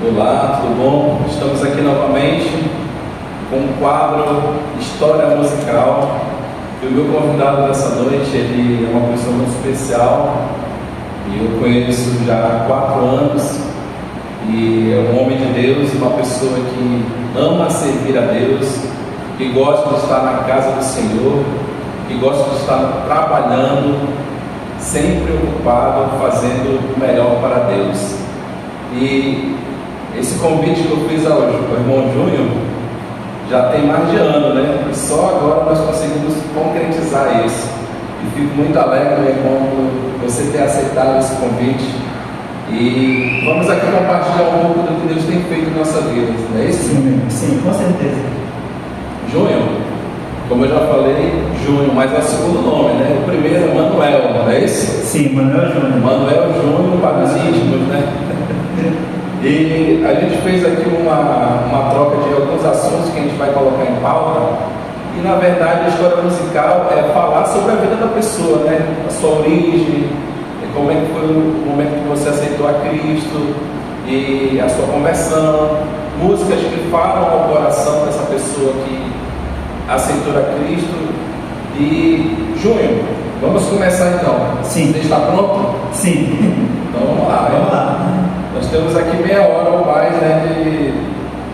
Olá, tudo bom? Estamos aqui novamente com o quadro História Musical. E o meu convidado dessa noite, ele é uma pessoa muito especial e eu conheço já há 4 anos e é um homem de Deus, uma pessoa que ama servir a Deus, que gosta de estar na casa do Senhor, que gosta de estar trabalhando, sempre ocupado, fazendo o melhor para Deus. E esse convite que eu fiz ao irmão Júnior já tem mais de ano, né? E só agora nós conseguimos concretizar isso. E fico muito alegre, meu irmão, por você ter aceitado esse convite. E vamos aqui compartilhar um pouco do que Deus tem feito em nossa vida, não é isso? Sim, com certeza. Júnior, como eu já falei, Júnior, mas é o segundo nome, né? O primeiro é Manuel, não é isso? Sim, Manuel Júnior. Manuel Júnior para os íntimos, né? E a gente fez aqui uma troca de alguns assuntos que a gente vai colocar em pauta. E na verdade a história musical é falar sobre a vida da pessoa, né? A sua origem, como é que foi o momento que você aceitou a Cristo e a sua conversão, músicas que falam ao coração dessa pessoa que aceitou a Cristo. E Júnior, vamos começar então. Sim. Você está pronto? Sim. Então vamos lá. Vamos lá. Nós temos aqui meia hora ou mais, né,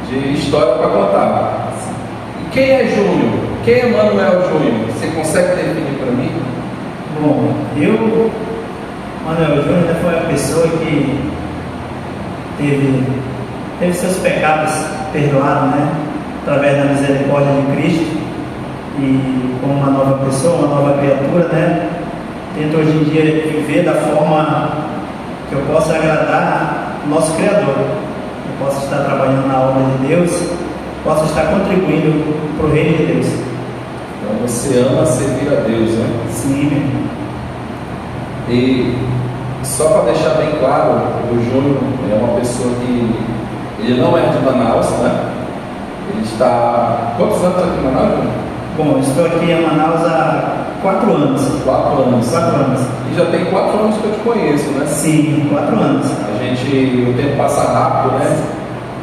de história para contar. E quem é Júnior? Quem é Manuel Júnior? Você consegue definir para mim? Bom, Manuel Júnior foi uma pessoa que teve seus pecados perdoados, né? Através da misericórdia de Cristo. E como uma nova pessoa, uma nova criatura, né? Tento hoje em dia viver da forma que eu possa agradar o nosso Criador. Eu posso estar trabalhando na obra de Deus, posso estar contribuindo para o reino de Deus. Então você ama servir a Deus, né? Sim, meu irmão. E só para deixar bem claro, o Júnior é uma pessoa que ele não é de Manaus, né? Ele está... Quantos anos aqui em Manaus, Júnior? Bom, eu estou aqui em Manaus há 4 anos. 4 anos. 4 anos. E já tem 4 anos que eu te conheço, né? Sim, 4 anos. O tempo passa rápido, né?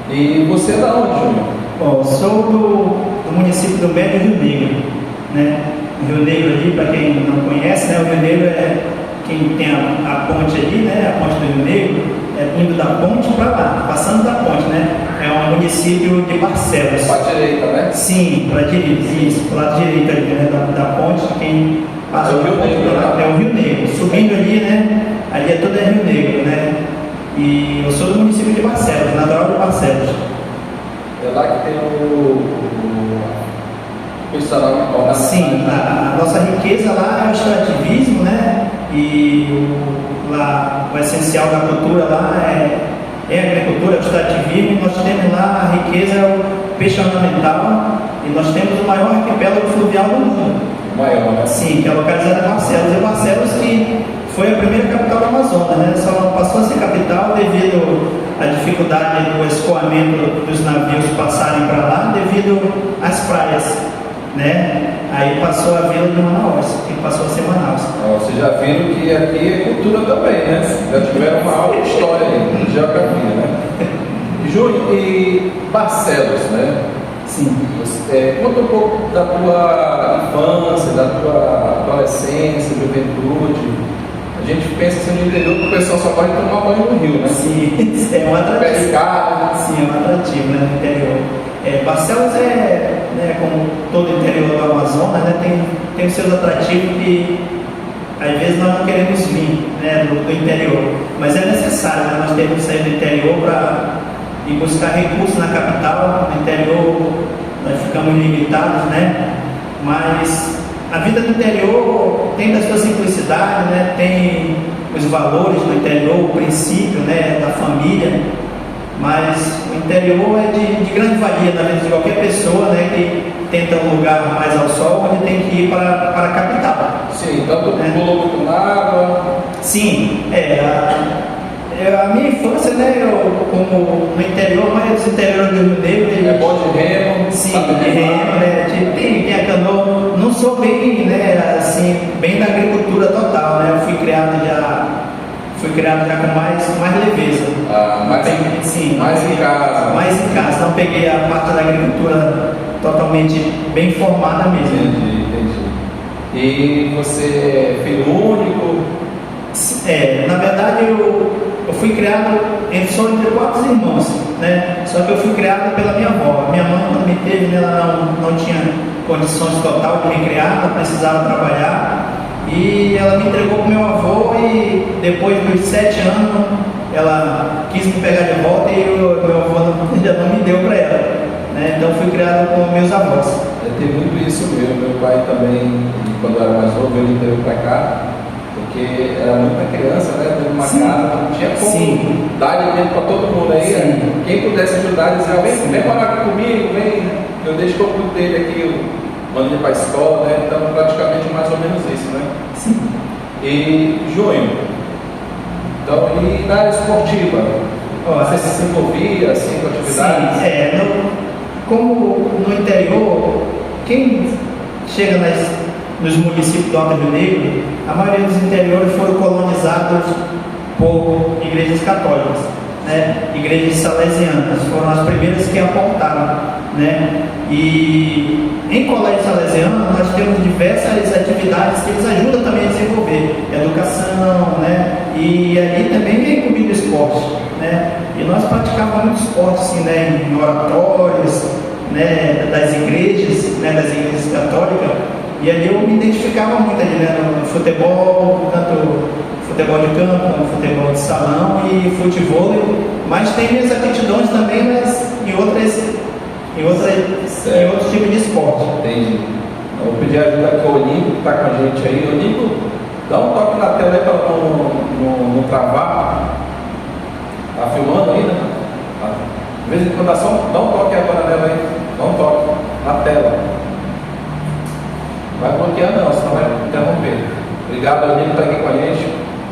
E você é da onde, Júnior? Bom, eu sou do município do Médio Rio Negro, né? O Rio Negro ali, para quem não conhece, né? O Rio Negro é quem tem a ponte ali, né? A ponte do Rio Negro, indo da ponte para lá, passando da ponte, né? É um município de Barcelos. Para a direita, né? Sim, para a direita, isso, para o lado direito ali, né? Da ponte, quem passa o Rio Negro, lá, é o Rio Negro. Subindo ali, né? Ali é todo Rio Negro, né? E eu sou do município de Barcelos, natural de Barcelos. É lá que tem o personal. Sim, a nossa riqueza lá é o extrativismo, né? E o essencial da cultura lá é a agricultura, o extrativismo. Nós temos lá a riqueza, o peixe ornamental, e nós temos o maior arquipélago fluvial do mundo. O maior, né? Sim, que é localizado em Barcelos. E Barcelos que foi a primeira capital do Amazonas, né? Só passou a ser capital devido à dificuldade do escoamento dos navios passarem para lá, devido às praias, né? Aí passou a vila de Manaus, que passou a ser Manaus. Vocês já viram que aqui é cultura também, né? Já tiveram uma aula de história aí, de geografia, né? Júnior, e Barcelos, né? Sim. Conta um pouco da tua infância, da tua adolescência, juventude. A gente pensa assim no interior que o pessoal só pode tomar banho no rio, né? Sim, é um atrativo. Pescar. Sim, é um atrativo, né, no interior. Barcelos né, como todo o interior do Amazonas, né, tem os seus atrativos que às vezes nós não queremos vir, né, do interior. Mas é necessário, né, nós temos que sair do interior para ir buscar recursos na capital. No interior nós ficamos limitados, né? Mas a vida do interior tem da sua simplicidade, né? Tem os valores do interior, o princípio, né, da família, mas o interior é de grande valia na vida de qualquer pessoa, né, que tenta um lugar mais ao sol, onde tem que ir para a capital. Sim, tanto pulou muito na água. Sim, a minha infância, né, como no interior, mas os interiores do Rio Negro... É bom de remo. Sim, de remo, né, tem a canoa. Não sou bem, né, assim, bem da agricultura total, né, eu fui criado já fui criado já com mais leveza. Sim, mais em casa. Mais em casa, não peguei a parte da agricultura totalmente bem formada mesmo. Entendi. E você é filho único? Na verdade eu fui criado só entre 4 irmãos, né? Só que eu fui criado pela minha avó. Minha mãe, quando me teve, né, ela não tinha condições total de me criar, ela precisava trabalhar. E ela me entregou para o meu avô e depois dos 7 anos ela quis me pegar de volta e o meu avô já não me deu para ela, né? Então fui criado com meus avós. Tem muito isso mesmo. Meu pai também, quando era mais novo, ele veio para cá, porque era muita criança, né? Dentro de uma casa, não tinha como dar alimento para todo mundo aí. Sim. Quem pudesse ajudar, dizia, vem morar aqui comigo, vem, eu deixo que eu cuido dele aqui, eu mando ele para a escola, né? Então praticamente mais ou menos isso, né? Sim. E Júnior, então, e na área esportiva, você se envolvia assim com atividades? Sim, como no interior, quem chega nos municípios do Alto Rio Negro, a maioria dos interiores foram colonizados por igrejas católicas, né? Igrejas salesianas, foram as primeiras que aportaram, né? E em colégio salesiano nós temos diversas atividades que eles ajudam também a desenvolver, educação, né? E ali também vem incluído esporte, né? E nós praticávamos muito esporte, assim, né? Em oratórios, né? Das igrejas católicas. E ali eu me identificava muito ali, né? No futebol, tanto futebol de campo, como futebol de salão e futebol, mas tem minhas aptidões também em outros tipos de esporte. Entendi. Eu vou pedir ajuda aqui ao Olímpico, que está com a gente aí. Olímpico, dá um toque na tela aí para não travar. Tá filmando ainda? Tá. De vez em quando dá um toque agora nela aí. Dá um toque na tela. Vai bloquear não, senão vai interromper. Obrigado, Olímpico, que está aqui com a gente.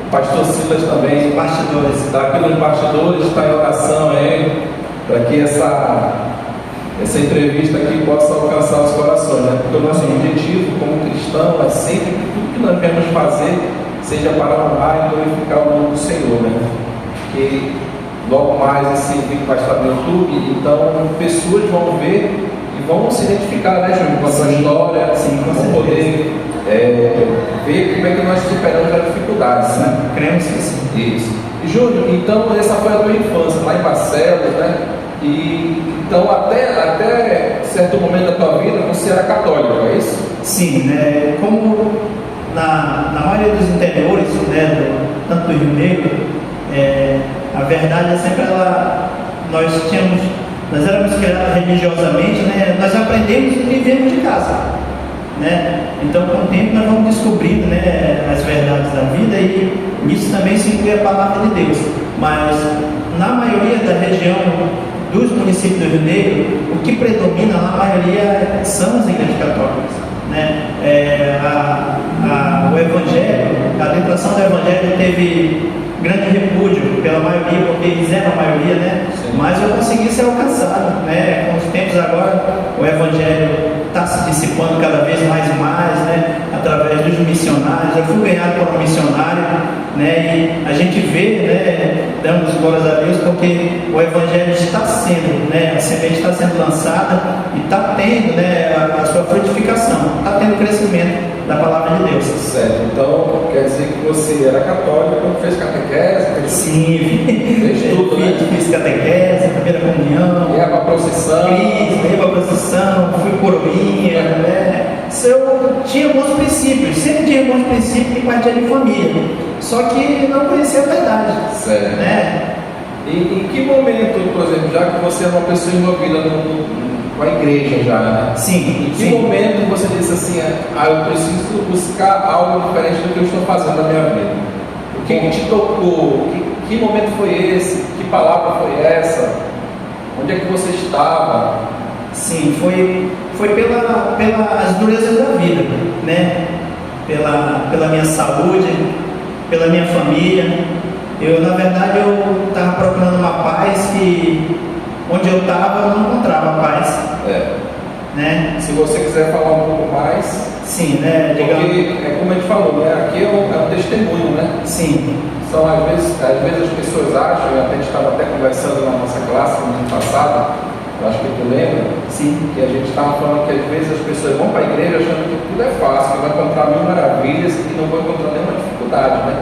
O pastor Silas também, bastidores. Está aqui nos bastidores, está em oração aí, para que essa entrevista aqui possa alcançar os corações, né? Porque o nosso objetivo como cristão é sempre que tudo que nós queremos fazer seja para honrar e glorificar o nome do Senhor, né? Que logo mais esse vídeo vai estar no YouTube, então pessoas vão ver e vão se identificar, né, Júlio, com a sua história, vão poder ver como é que nós superamos as dificuldades, né? Cremos que sim. Isso. E Júlio, então essa foi a tua infância, lá em Barcelos, né? E então até certo momento da tua vida você era católico, é isso? Sim, né? Como na maioria dos interiores, né, tanto do Rio Negro, a verdade é sempre nós éramos criados religiosamente, né? Nós aprendemos e vivemos de casa, né? Então com o tempo nós vamos descobrindo, né, as verdades da vida e nisso também se inclui a palavra de Deus. Mas na maioria da região dos municípios do Rio Negro, o que predomina na maioria são as igrejas católicas, né? O Evangelho, a adentração do Evangelho teve grande repúdio pela maioria, porque eles eram a maioria, né? Sim. Mas eu consegui ser alcançado, né? Com os tempos agora, o Evangelho está se dissipando cada vez mais e mais, né? Através dos missionários. Eu fui ganhado por um missionário, né? E a gente vê, né? Damos glórias a Deus porque o Evangelho está sendo, né? A semente está sendo lançada e está tendo, né? A sua frutificação, está tendo crescimento da palavra de Deus. Certo, então quer dizer que você era católico, fez catequese? Sim, fez tudo, né? Fiz catequese, primeira comunhão, ia para a procissão, fui coroinha, né? Eu tinha bons princípios, sempre tinha bons princípios que partia de família, só que não conhecia a verdade. Certo. Né? E em que momento, por exemplo, já que você é uma pessoa envolvida com a igreja já, né? Sim. Em que momento você disse assim, eu preciso buscar algo diferente do que eu estou fazendo na minha vida? O que te tocou? Que momento foi esse? Que palavra foi essa? Onde é que você estava? Sim, foi pelas durezas da vida, né? Pela minha saúde, pela minha família. Na verdade, eu estava procurando uma paz que onde eu estava eu não encontrava paz. Né? Se você quiser falar um pouco mais. Sim, né? Digamos... Porque, é como a gente falou, né? Aqui é um testemunho, né? Sim. São, às vezes as pessoas acham, e a gente estava até conversando na nossa classe no ano passado, eu acho que tu lembra, Sim. que a gente estava falando que às vezes as pessoas vão para a igreja achando que tudo é fácil, que vai encontrar mil maravilhas e não vai encontrar nenhuma dificuldade, né?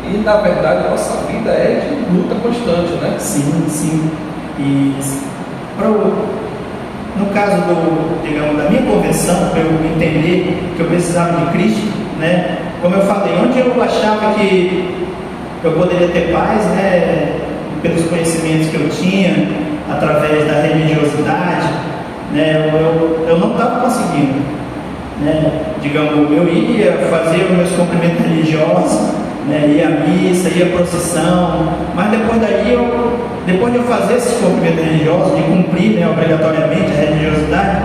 E na verdade a nossa vida é de luta constante, né? Sim, sim. E no caso digamos, da minha conversão, para eu entender que eu precisava de Cristo, né? Como eu falei, onde eu achava que eu poderia ter paz, né? Pelos conhecimentos que eu tinha, através da religiosidade, né? Eu não estava conseguindo, né? Digamos, eu ia fazer os meus cumprimentos religiosos, né? Ia à missa, ia à procissão, mas depois de eu fazer esses cumprimentos religiosos, de cumprir, né, obrigatoriamente a religiosidade,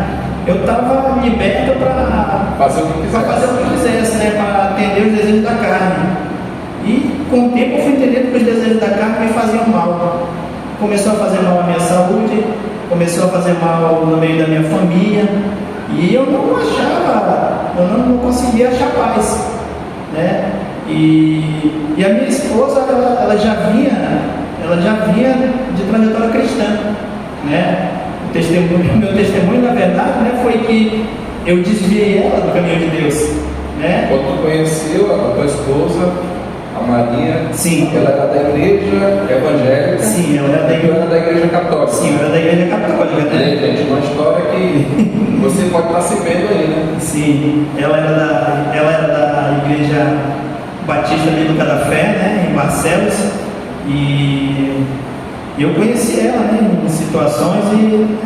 eu estava liberto para fazer o que quisesse, né? Para atender os desejos da carne. E com o tempo eu fui entendendo que os desejos da carne me faziam mal. Começou a fazer mal à minha saúde, começou a fazer mal no meio da minha família, e eu não achava, eu não conseguia achar paz, né? E a minha esposa, ela já vinha de trajetória cristã, né? Meu testemunho, na verdade, né, foi que eu desviei ela do caminho de Deus, né? Quando tu conheceu a tua esposa, a Maria, sim, ela era da igreja evangélica. Sim, ela era da igreja católica. Sim, eu era da igreja católica, né? Gente, uma história que você pode estar se vendo aí, né? Sim, ela era da igreja Batista Bíblica da Fé, né, em Barcelos, e eu conheci ela, né, em situações, e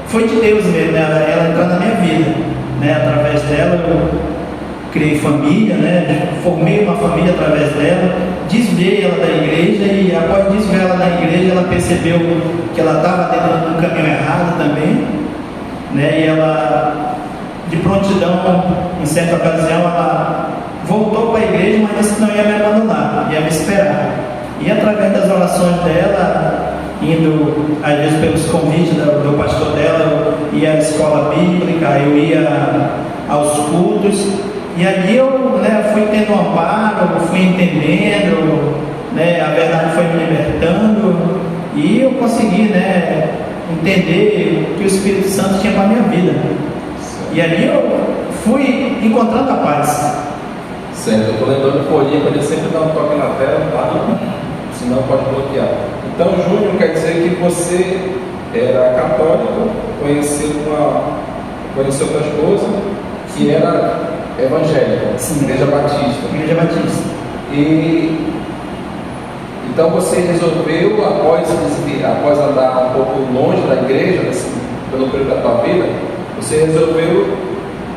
foi de Deus mesmo, né, ela entrar na minha vida, né? Através dela eu criei família, né? Formei uma família através dela, desviei ela da igreja, e após desviar ela da igreja, ela percebeu que ela estava dentro do caminho errado também, né? E ela, de prontidão, em certa ocasião, ela voltou para a igreja, mas disse que não ia me abandonar, ia me esperar. E através das orações dela, indo às vezes pelos convites do pastor dela, eu ia à escola bíblica, eu ia aos cultos, e ali eu, né, fui tendo um amparo, fui entendendo, né, a verdade foi me libertando, e eu consegui, né, entender o que o Espírito Santo tinha para a minha vida. E ali eu fui encontrando a paz. Certo, eu estou lembrando do folhinha para ele sempre dar um toque na tela, tá? Senão pode bloquear. Então, Júnior, quer dizer que você era católico, conheceu tua esposa, que era evangélica, sim, Igreja Batista. Igreja Batista. E então você resolveu, após andar um pouco longe da igreja, assim, pelo período da tua vida, você resolveu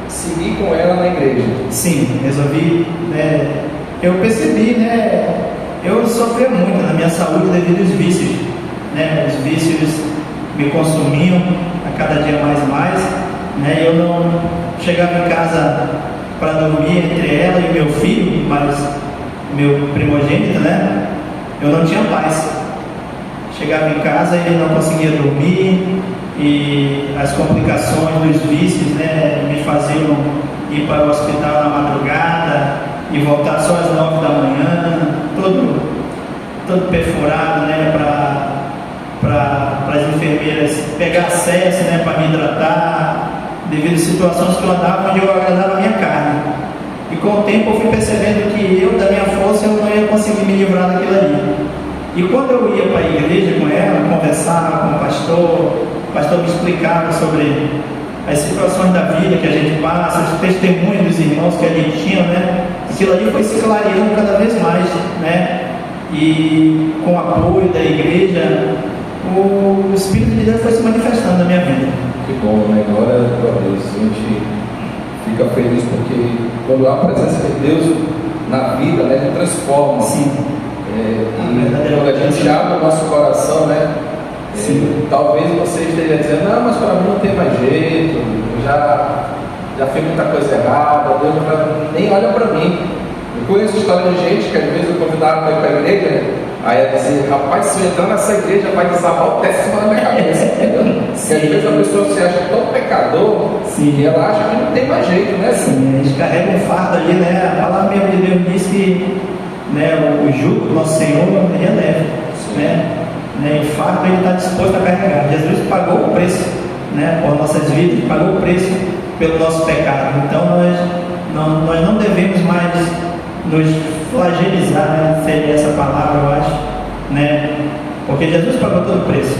seguir com ela na igreja. Sim, resolvi, né? Eu percebi, né? Eu sofria muito na minha saúde devido aos vícios, né? Os vícios me consumiam a cada dia mais, né? Eu não chegava em casa para dormir entre ela e meu filho, mas meu primogênito, né? Eu não tinha paz. Chegava em casa e não conseguia dormir, e as complicações dos vícios, né, me faziam ir para o hospital na madrugada e voltar só às 9 da manhã, todo perfurado, né, para as enfermeiras pegar acesso, né, para me hidratar, devido a situações que eu andava onde eu agradava a minha carne. E com o tempo eu fui percebendo que eu, da minha força, eu não ia conseguir me livrar daquilo ali. E quando eu ia para a igreja com ela, conversava com o pastor me explicava sobre as situações da vida que a gente passa, os testemunhos dos irmãos que a gente tinha, né? Aquilo ali foi se clareando cada vez mais, né? E com o apoio da igreja, o Espírito de Deus foi se manifestando na minha vida. Que bom, né? Glória a Deus. A gente fica feliz porque quando há a presença de Deus na vida, né, ele transforma. Sim. E quando a gente abre o nosso coração, né? Talvez você esteja dizendo, não, mas para mim não tem mais jeito, eu já fiz muita coisa errada, Deus nem olha para mim. Eu conheço história de gente que às vezes eu convidava para ir para a igreja, Aí ela dizia, rapaz, se eu entrar nessa igreja vai desabar o teto em cima da minha cabeça, entendeu? Porque às vezes a pessoa se acha tão pecador que ela acha que não tem mais jeito, né? Sim, a gente carrega um fardo ali, né? A palavra mesmo de Deus diz que, né, o jugo do nosso Senhor ele é leve, né? O fardo ele está disposto a carregar. Jesus pagou o preço, né, por nossas vidas, pagou o preço pelo nosso pecado. Então nós não devemos mais nos flagelizar, né? Seria essa palavra, eu acho, né? Porque Jesus pagou todo o preço.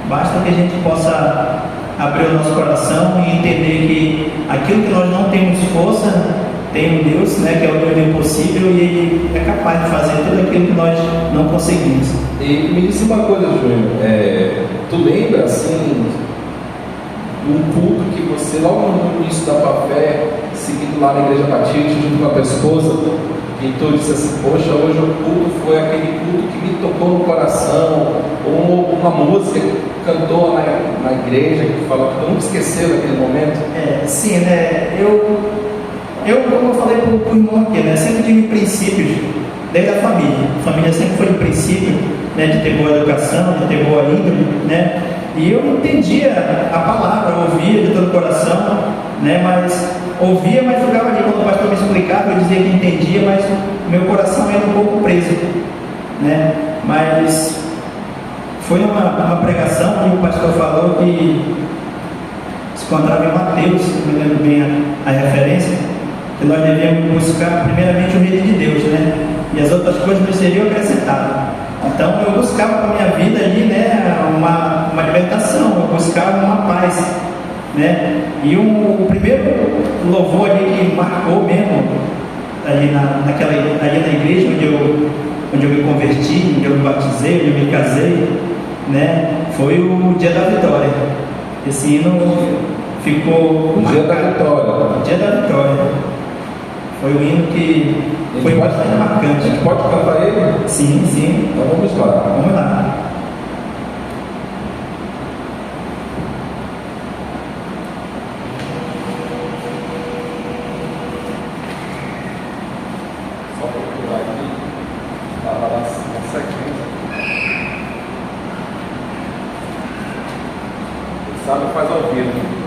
Basta que a gente possa abrir o nosso coração e entender que aquilo que nós não temos força, tem um Deus, né, que é o Deus do impossível, e Ele é capaz de fazer tudo aquilo que nós não conseguimos. E me disse uma coisa, Júnior, tu lembra assim um culto que você, logo no início da tua fé, seguindo lá na Igreja Batista, junto com a tua esposa, e tu disse assim, poxa, hoje o culto foi aquele culto que me tocou no coração, ou uma música que cantou na igreja, que falou que tu nunca esqueceu daquele momento? Sim, né? Como eu falei para o irmão aqui, né? Sempre tive princípios desde a família. A família sempre foi um princípio, né, de ter boa educação, de ter boa índole, né? E eu entendia a palavra, ouvia de todo o coração, né? Mas ouvia, mas ficava ali quando o pastor me explicava, eu dizia que entendia, mas meu coração era um pouco preso, né? Mas foi uma pregação que o pastor falou que se encontrava em Mateus, não me lembro bem a referência, que nós devemos buscar primeiramente o reino de Deus, né? E as outras coisas nos seriam acrescentadas. Então eu buscava para a minha vida ali, né, uma libertação, eu buscava uma paz, né? E o primeiro louvor ali que marcou mesmo ali na igreja onde eu me converti, onde eu me batizei, onde eu me casei, né, foi o Dia da Vitória. Esse hino ficou o Dia da Vitória. O Dia da Vitória. Foi um hino que foi bastante marcante. A gente pode cantar ele? Sim, sim. Então vamos lá. Vamos lá. Só procurar aqui. Estava na sequência. Quem sabe faz ao vivo.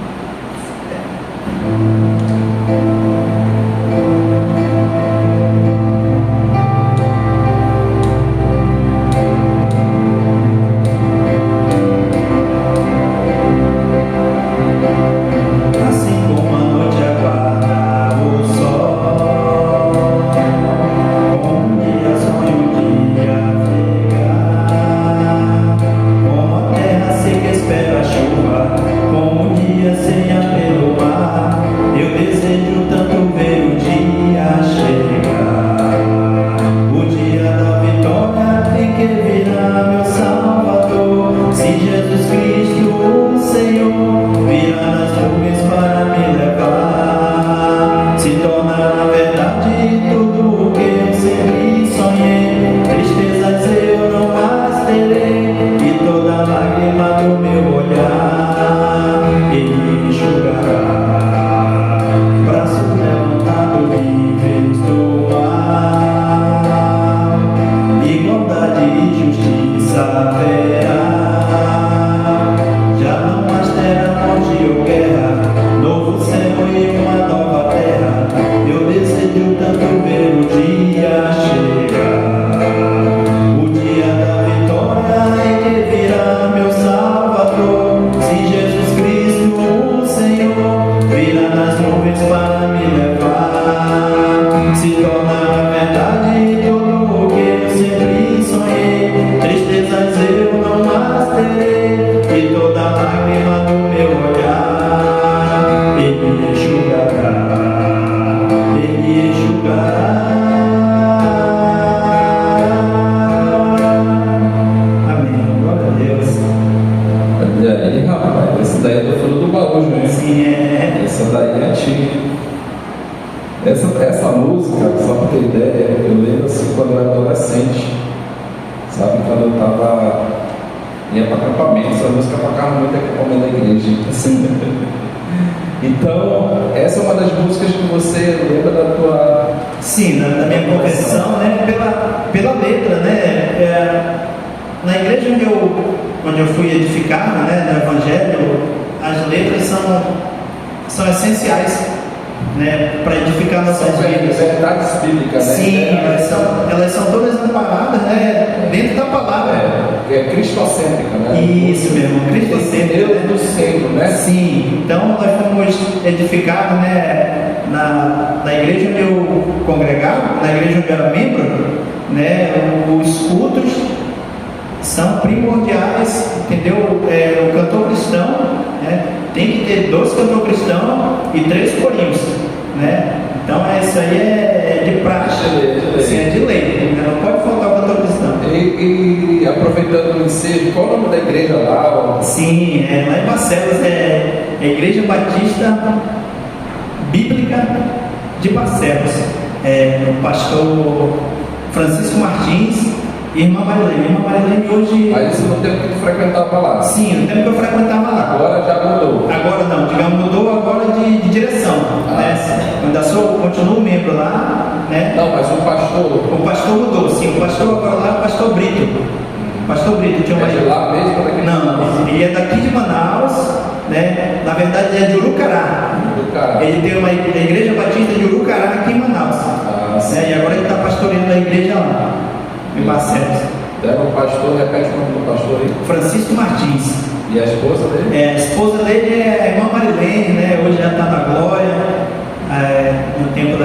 Essa música, só para ter ideia, eu lembro assim quando eu era adolescente, sabe, quando eu ia para acampamento, essa música tocava muito acampamento da igreja. Assim. Então, essa é uma das músicas que você lembra da tua... Sim, da minha conversão, né, pela letra, né, onde eu fui edificado, né, no Evangelho, as letras são essenciais, né, para edificar nossas vidas. Verdades bíblicas, né? Sim, elas são todas amparadas, né, dentro da palavra. É cristocêntrica, né? Isso mesmo, cristocêntrica. Deus do centro, né? Sim, então nós fomos edificados, né, na igreja onde eu congregava, na igreja onde eu era membro, né, os cultos são primordiais, entendeu? O cantor cristão, né, tem que ter 2 cantores cristãos e 3 corinhos, né? Então isso aí é de praxe, assim, é de lei, né? Não pode faltar o cantor cristão. E aproveitando o ensejo, qual é o nome da igreja lá? Sim, lá em Barcelos é a Igreja Batista Bíblica de Barcelos. O pastor Francisco Martins e irmã Marilene. Irmã Marilene hoje... Mas isso no tempo que tu frequentava lá? Sim, no tempo que eu frequentava lá. Agora já mudou? Agora não, digamos, mudou agora de direção. Né? Eu ainda continuo membro lá, né? Não, mas o pastor... O pastor mudou, sim. O pastor agora lá é o pastor Brito. Pastor Brito tinha uma... É de lá mesmo? Não, ele é daqui de Manaus, né? Na verdade ele é de Urucará. Ele tem a igreja batista de Urucará aqui em Manaus. Né? E agora ele está pastoreando a igreja lá, em Barcelos. O pastor, repete o nome do pastor aí. Francisco Martins. E a esposa dele? A esposa dele é a irmã Marilene, né? Hoje já está na glória. No tempo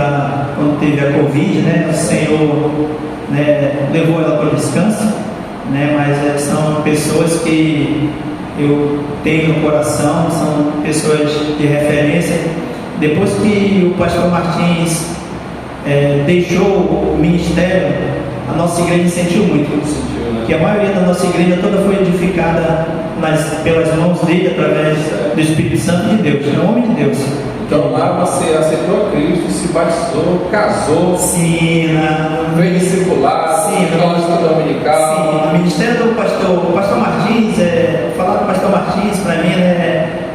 quando teve a Covid, né? O Senhor, né, levou ela para o descanso, né? Mas são pessoas que eu tenho no coração, são pessoas de referência. Depois que o pastor Martins deixou o ministério, a nossa igreja sentiu muito. Que a maioria da nossa igreja toda foi edificada pelas mãos dele, através do Espírito Santo de Deus, é o homem de Deus. Então lá você aceitou a Cristo, se batizou, casou, sim, veio discipulado, sim, no estudo dominical. Sim, no ministério do pastor Martins, falar do pastor Martins para mim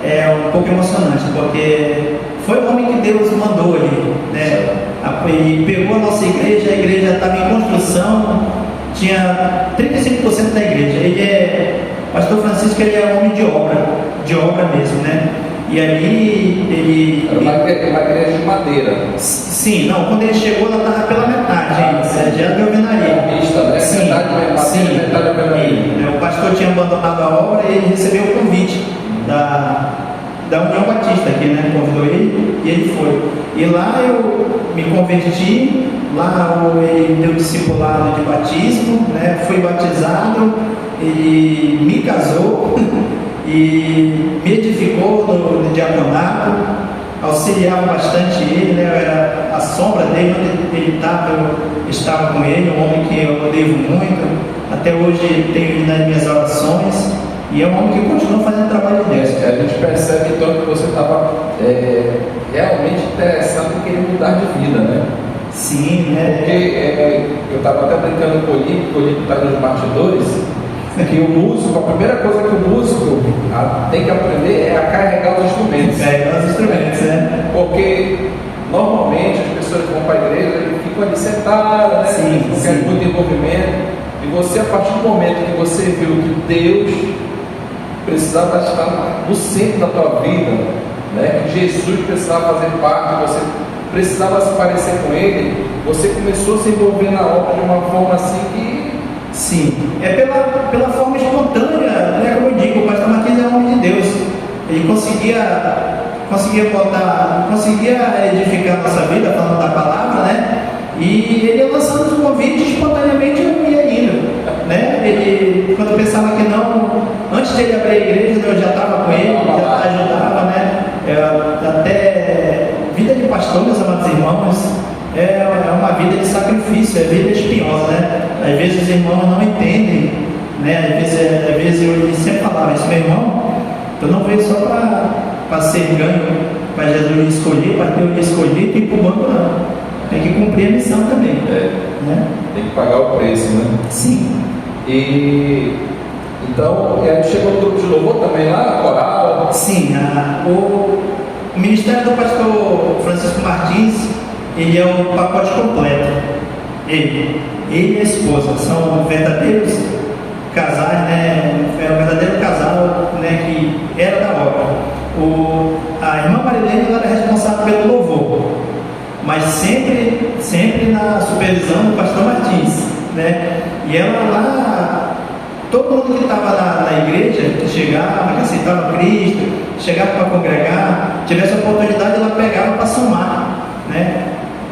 é um pouco emocionante, porque foi o homem que Deus mandou ali, né? Ele pegou a nossa igreja, a igreja estava em construção, tinha 35% da igreja. Pastor Francisco, ele é homem de obra mesmo, né? E aí ele... Era uma igreja de madeira. Sim, não, quando ele chegou ela estava pela metade, já de alvenaria. Né? Sim, metade alvenaria. O pastor tinha abandonado a obra e ele recebeu o convite da União Batista aqui, né? Convidou ele e ele foi. E lá eu me converti, lá ele deu discipulado de batismo, né? Fui batizado, ele me casou e me edificou no diaconato, auxiliava bastante ele, né? Eu era a sombra dele, onde ele estava, eu estava com ele, um homem que eu devo muito, até hoje tenho ele nas minhas orações, e é um homem que continua fazendo trabalho de Deus. A gente percebe então que você estava realmente interessado em querer mudar de vida, né? Sim, né? Porque eu estava até brincando com o Lico está nos bastidores, que o músico, a primeira coisa que o músico tem que aprender é a carregar os instrumentos. Carregar os instrumentos, né? Porque normalmente as pessoas que vão para a igreja ficam ali sentadas, né? Sim, não querem muito envolvimento. E você, a partir do momento que você viu que Deus precisava estar no centro da tua vida, né? Que Jesus precisava fazer parte, você precisava se parecer com Ele, você começou a se envolver na obra de uma forma assim que... Sim, pela forma espontânea, né? Como eu digo, o pastor Martins é um homem de Deus. Ele conseguia edificar a nossa vida falando da palavra, né? E ele ia lançando os convites espontaneamente, eu ia indo, né? Ele, quando eu pensava que não, antes de ele abrir a igreja, eu já estava com ele, já ajudava, né? Até vida de pastor, meus amados irmãos, é uma vida de sacrifício, é vida espinhosa, né? Às vezes os irmãos não entendem, né? Às vezes eu sempre falava isso, meu irmão, tu não veio só para ser ganho, para Jesus me escolher, para ter eu me escolher, tem que ir para o banco não. Tem que cumprir a missão também. Né? Tem que pagar o preço, né? Sim. E então, chegou o grupo de louvor também lá, coral? Sim, o ministério do pastor Francisco Martins, ele é um pacote completo. Ele e a esposa são verdadeiros casais, né, era um verdadeiro casal, né, que era da obra. A irmã Marilene era responsável pelo louvor, mas sempre na supervisão do pastor Martins, né? E ela lá, todo mundo que estava na igreja, que chegava, que aceitava Cristo, chegava para congregar, tivesse a oportunidade, ela pegava para somar, né?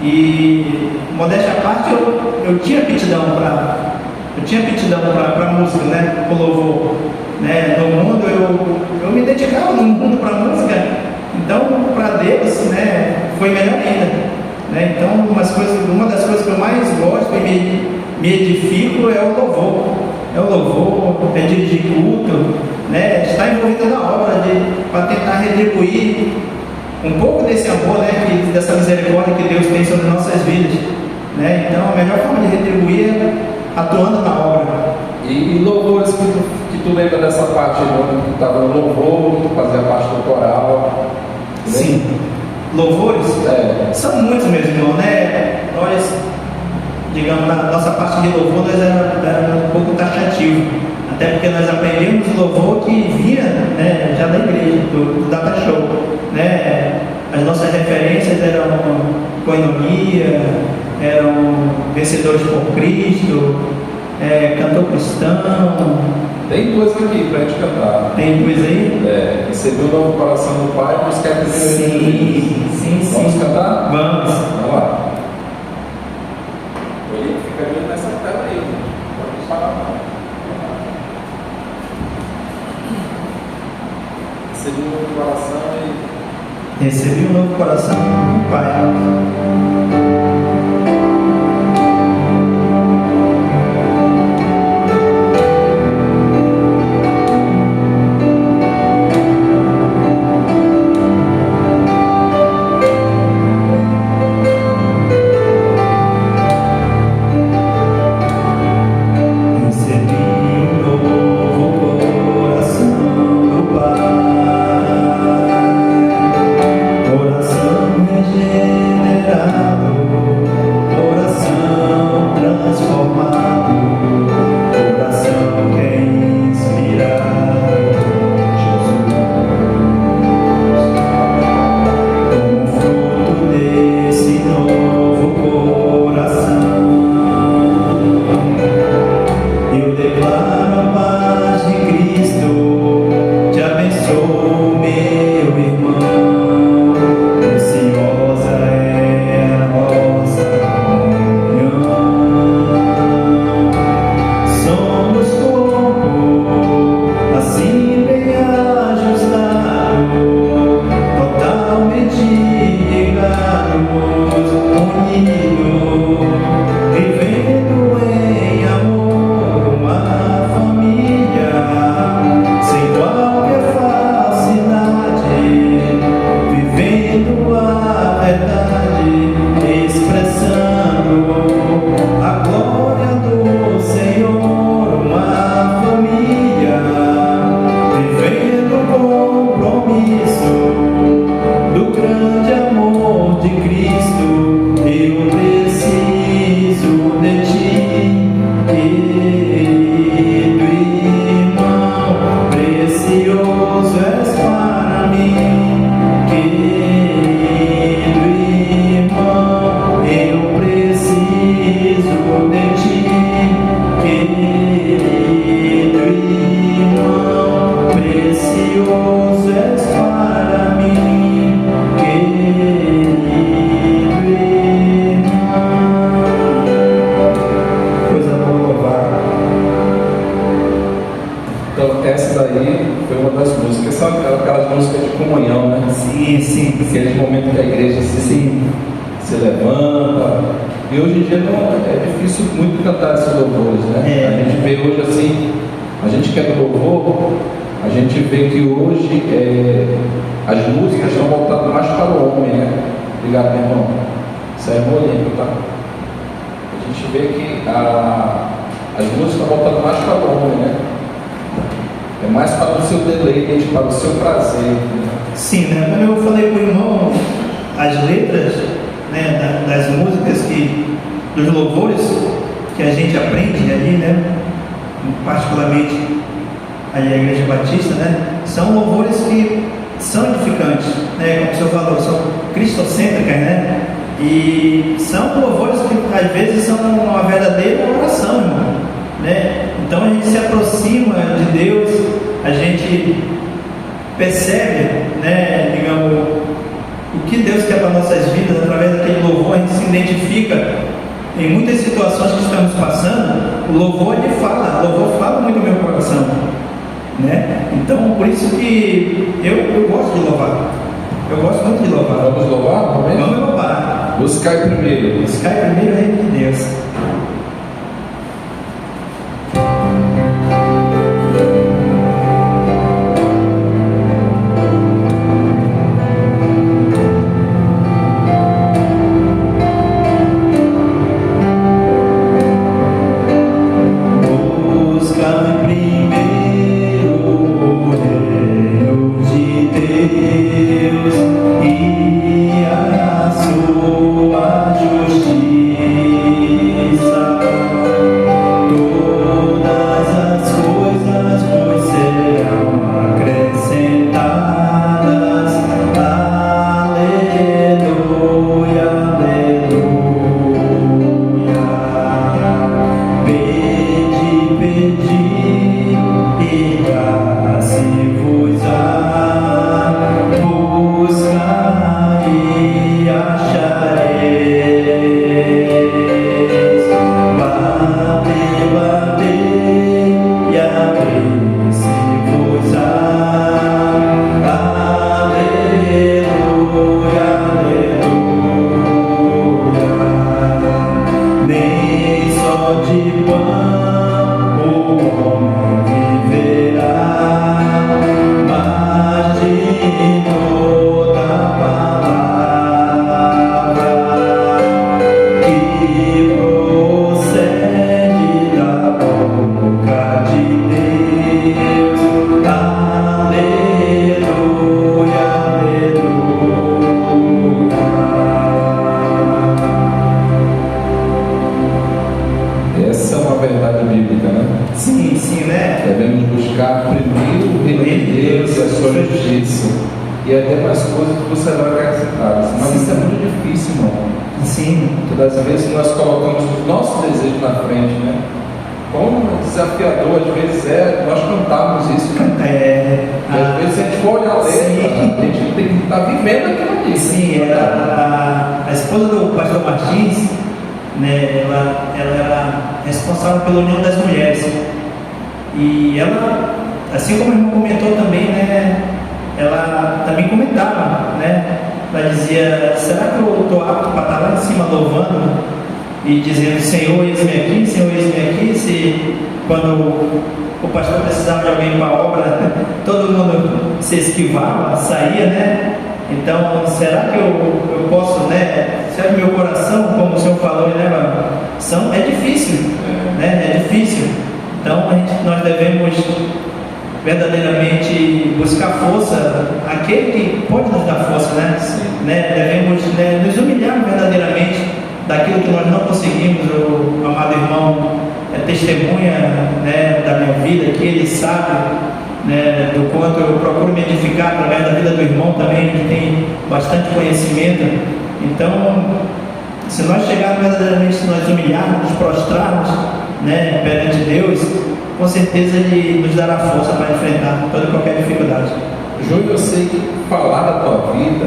E, modéstia à parte, eu tinha aptidão para música, né? Para louvor, né? No mundo, eu me dedicava no mundo para música, então, para Deus, né? Foi melhor ainda, né? Então, uma das coisas que eu mais gosto e me edifico é o louvor, é dirigir culto, né? Estar envolvido na obra para tentar retribuir um pouco desse amor, né? Dessa misericórdia que Deus tem sobre nossas vidas, né? Então a melhor forma de retribuir é atuando na obra. E louvores que tu lembra dessa parte, quando tu estava no louvor, tu fazia parte do coral? Sim, louvores são muitos, meus irmãos, né? Nós, digamos, na nossa parte de louvor, nós era um pouco taxativo, até porque nós aprendemos o louvor que vinha, né, já da igreja, do Data Show, né? As nossas referências eram Coinonia, eram Vencedores por Cristo, Cantor Cristão. Tem coisa aqui pra gente cantar. Tem coisa aí? Receber o novo coração do Pai, buscar a Sim. Vamos cantar? Vamos lá. Ele fica ali nessa tela aí, né? Pode parar não. Recebi um novo coração e... Recebi um novo coração do Pai. Se levanta. E hoje em dia é difícil muito cantar esses louvores, né? A gente vê hoje assim, a gente que é do louvor, a gente vê que hoje as músicas estão voltadas mais para o homem, né? Obrigado, meu irmão. Isso é olímpico, tá? A gente vê que as músicas estão voltadas mais para o homem, né? É mais para o seu deleite, para o seu prazer. Né? Sim, né? Como eu falei para o irmão, as letras, né, das músicas dos louvores que a gente aprende ali, né? particularmente a Igreja Batista, né? São louvores que são edificantes, né? Como o senhor falou, são cristocêntricas, né? E são louvores que às vezes são uma verdadeira oração, irmão, né? Então a gente se aproxima de Deus, a gente percebe, né, digamos, o que Deus quer para nossas vidas através daquele louvor. A gente se identifica em muitas situações que estamos passando. O louvor ele fala, o louvor fala muito no meu coração, né? Então por isso que eu gosto de louvar. Eu gosto muito de louvar. Vamos louvar? Vamos louvar. Buscai primeiro. Buscai primeiro o reino de Deus. E até mais coisas que você vai acrescentar. Mas isso é muito difícil, irmão. Sim. Todas as vezes nós colocamos os nossos desejos na frente, né? Como desafiador, às vezes, nós cantarmos isso. Né? E às vezes a gente for olhar a letra, a gente tem que estar vivendo aquilo ali. Sim, a esposa do pastor Martins, né, ela era responsável pela União das Mulheres. E ela, assim como o irmão comentou também, né, ela também comentava, né? Ela dizia: será que eu estou apto para estar lá em cima louvando e dizendo Senhor, eis-me aqui, Senhor, eis-me aqui? Se quando o pastor precisava de alguém para a obra, todo mundo se esquivava, saía, né? Então, será que eu posso, né? Será que meu coração, como o senhor falou, né, é difícil, né? É difícil. Então, nós devemos verdadeiramente buscar força, aquele que pode nos dar força, né? Devemos, né, nos humilhar verdadeiramente daquilo que nós não conseguimos. O amado irmão é testemunha, né, da minha vida, que ele sabe, né, do quanto eu procuro me edificar através da vida do irmão também, que tem bastante conhecimento. Então, se nós chegarmos verdadeiramente, se nós humilharmos, nos prostrarmos, né, perante Deus, com certeza Ele nos dará força para enfrentar toda e qualquer dificuldade. Júnior, eu sei que falar da tua vida,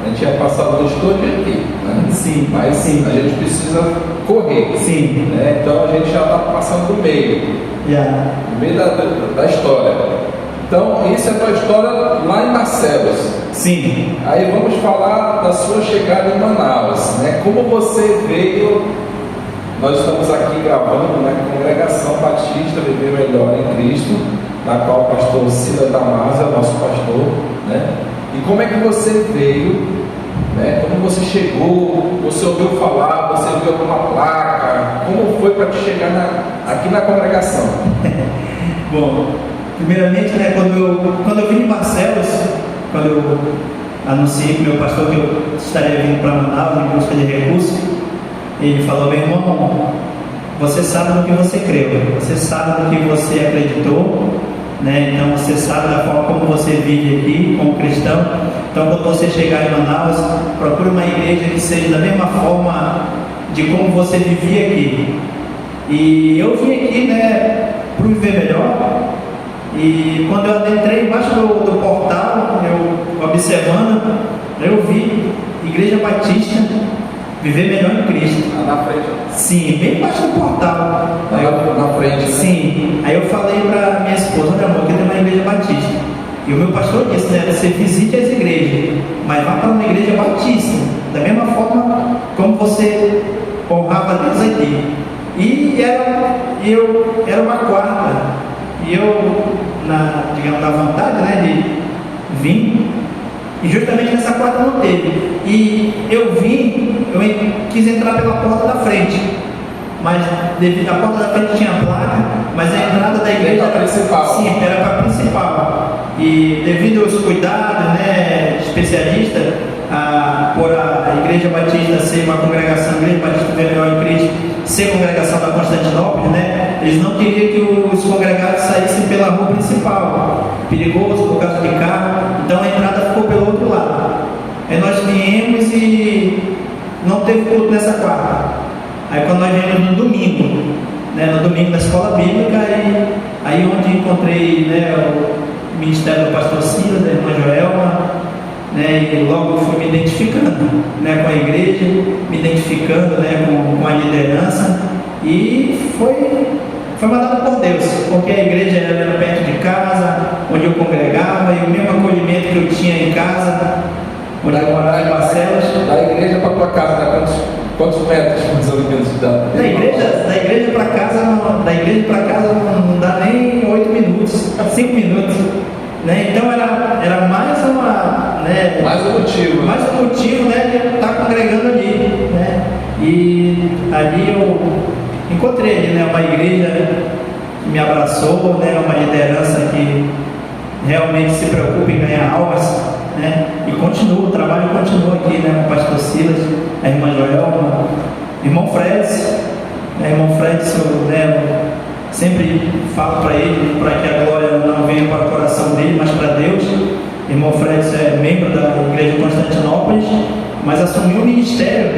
a gente ia passar o noite todo aqui, né? Sim, mas sim, a gente precisa correr. Sim. Né? Então a gente já está passando do meio, no meio da história. Então, isso é a tua história lá em Barcelos. Sim. Aí vamos falar da sua chegada em Manaus, né? Como você veio. Nós estamos aqui gravando na Congregação Batista Viver Melhor em Cristo, na qual o pastor Silas Damasio é nosso pastor, né? E como é que você veio, né? Como você chegou, você ouviu falar, você viu alguma placa, como foi para te chegar aqui na congregação? Bom, primeiramente, né, quando eu vim em Barcelos, quando eu anunciei para o meu pastor que eu estaria vindo para Manaus em busca de recursos, ele falou: meu irmão, você sabe no que você creu, você sabe no que você acreditou, né? Então você sabe da forma como você vive aqui como cristão. Então quando você chegar em Manaus, procure uma igreja que seja da mesma forma de como você vivia aqui. E eu vim aqui, né, para viver melhor. E quando eu adentrei embaixo do portal, eu observando, eu vi Igreja Batista Viver Melhor em Cristo. Na frente. Sim, bem embaixo do portal. Na frente, né? Sim. Aí eu falei para minha esposa, olha amor, aqui tem uma igreja batista. E o meu pastor disse, né, você visite as igrejas, mas vá para uma igreja batista, da mesma forma como você honrava Deus aqui. E era uma quarta. E eu, digamos, na vontade, né, de vir. E justamente nessa quarta não teve. E eu quis entrar pela porta da frente. Mas devido à porta da frente tinha placa, mas a entrada da igreja era principal. Sim, era para a principal. E devido aos cuidados, né, especialistas, por a Igreja Batista ser uma congregação, a Igreja Batista Melhor em Cristo, ser congregação da Constantinopla, né, eles não queriam que os congregados saíssem pela rua principal, perigoso por causa de carro, então a entrada ficou pelo outro lado. Aí nós viemos e não teve culto nessa quarta. Aí quando nós viemos no domingo, né, no domingo da escola bíblica, aí onde encontrei, né, o ministério do pastor Silas, da irmã Joelma, né, e logo fui me identificando, né, com a igreja, me identificando, né, com a liderança, e foi mandado por Deus, porque a igreja era perto de casa, onde eu congregava, e o mesmo acolhimento que eu tinha em casa, onde eu morava em Barcelos. Da igreja para a tua casa, né? Quantos metros mais ou menos dá? Da igreja para casa não dá nem 8 minutos, 5 minutos. Né? Então era mais uma. Né, mais um motivo. Mais um motivo, né, de estar congregando ali. Né? E ali eu encontrei ali, né, uma igreja que me abraçou, né, uma liderança que realmente se preocupa em ganhar almas. Né? E o trabalho continua aqui, né? O pastor Silas, a irmã Joelma, irmão Fred, né? Irmão Fred, né? Sempre falo para ele, para que a glória não venha para o coração dele, mas para Deus. Irmão Fred é membro da Igreja Constantinópolis, mas assumiu o ministério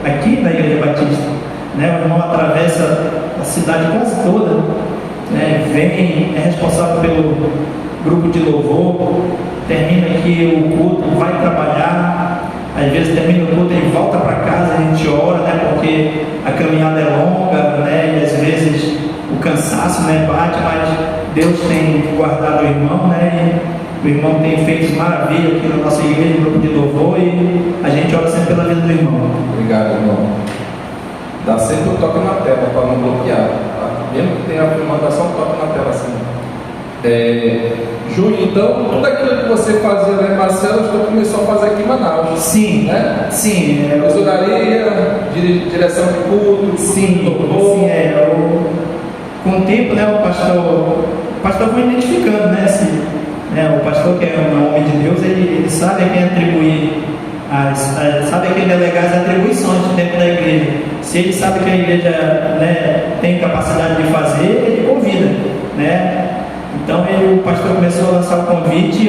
aqui na Igreja Batista. Né? O irmão atravessa a cidade quase toda, né? É responsável pelo grupo de louvor, termina aqui o culto, vai trabalhar, às vezes termina o culto e volta para casa, a gente ora, né, porque a caminhada é longa, né, e às vezes o cansaço, né, bate, mas Deus tem guardado o irmão, né, e o irmão tem feito maravilha aqui na nossa igreja, no grupo de louvor, e a gente ora sempre pela vida do irmão. Obrigado, irmão. Dá sempre um toque na tela para não bloquear, tá? Mesmo que tenha a filmada, só um toque na tela assim. Júnior, então, tudo aquilo que você fazia lá em Barcelos, você começou a fazer aqui em Manaus. Sim, né? Sim. Tesouraria, direção de culto, sim, com o tempo, né, o pastor foi identificando, né, o pastor que é um homem de Deus, ele sabe a quem atribuir, sabe a quem delegar as atribuições dentro da igreja. Se ele sabe que a igreja, né, tem capacidade de fazer, ele convida, né? Então o pastor começou a lançar o convite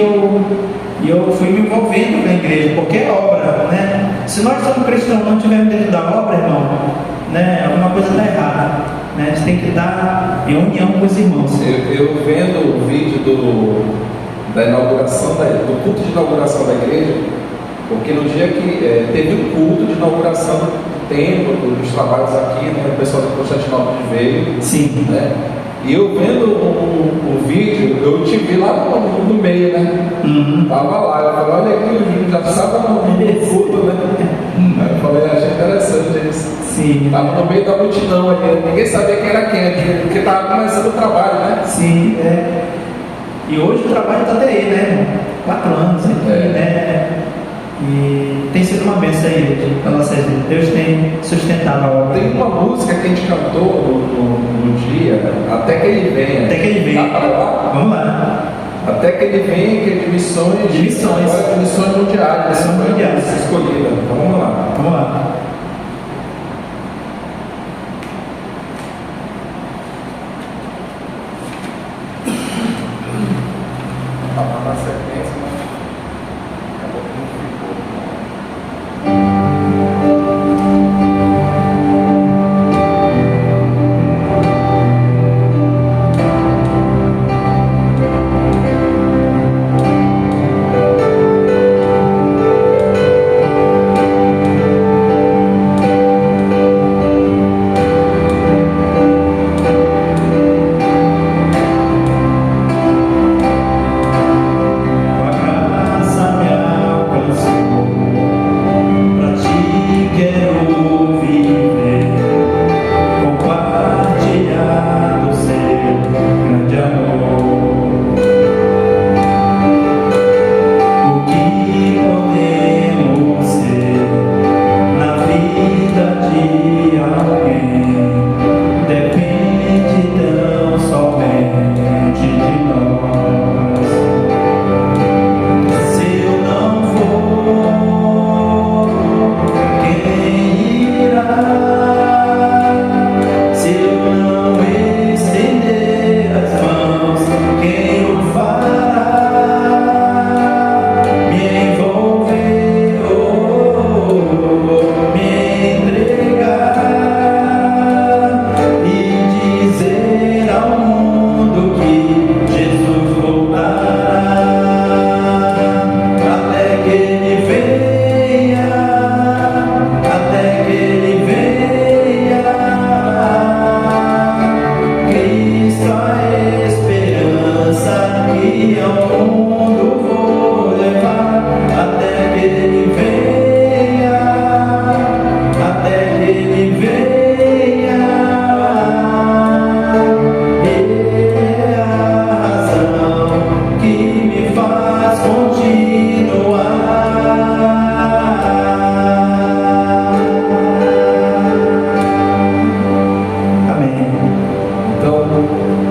e eu fui me envolvendo com a igreja, porque é obra, né? Se nós somos cristãos não estivermos dentro da obra, irmão, né, alguma coisa está errada, né? A gente tem que estar em união com os irmãos. Eu vendo o vídeo da inauguração, do culto de inauguração da igreja, porque no dia que teve o culto de inauguração do templo, dos trabalhos aqui, né, o pessoal de Constantinopla veio. Sim. Né? E eu vendo o vídeo, eu te vi lá no meio, né? Tava lá, eu falei, olha aqui, o Júnior já estava no culto, né? Aí eu falei, achei interessante isso. Sim. Tava no meio da multidão ali, ninguém sabia quem era quem, porque estava começando o trabalho, né? Sim, E hoje o trabalho está até aí, né? 4 anos aqui, né? E tem sido uma bênção aí para nossas vidas. Deus tem sustentado a obra. Tem uma música que a gente cantou no dia, Até que Ele Venha. Até que Ele Venha. Vamos lá. Até que Ele Venha, que é de missões. De missões. Agora de missões mundiais. Missões mundiais. Escolhida. Então vamos lá. Vamos lá.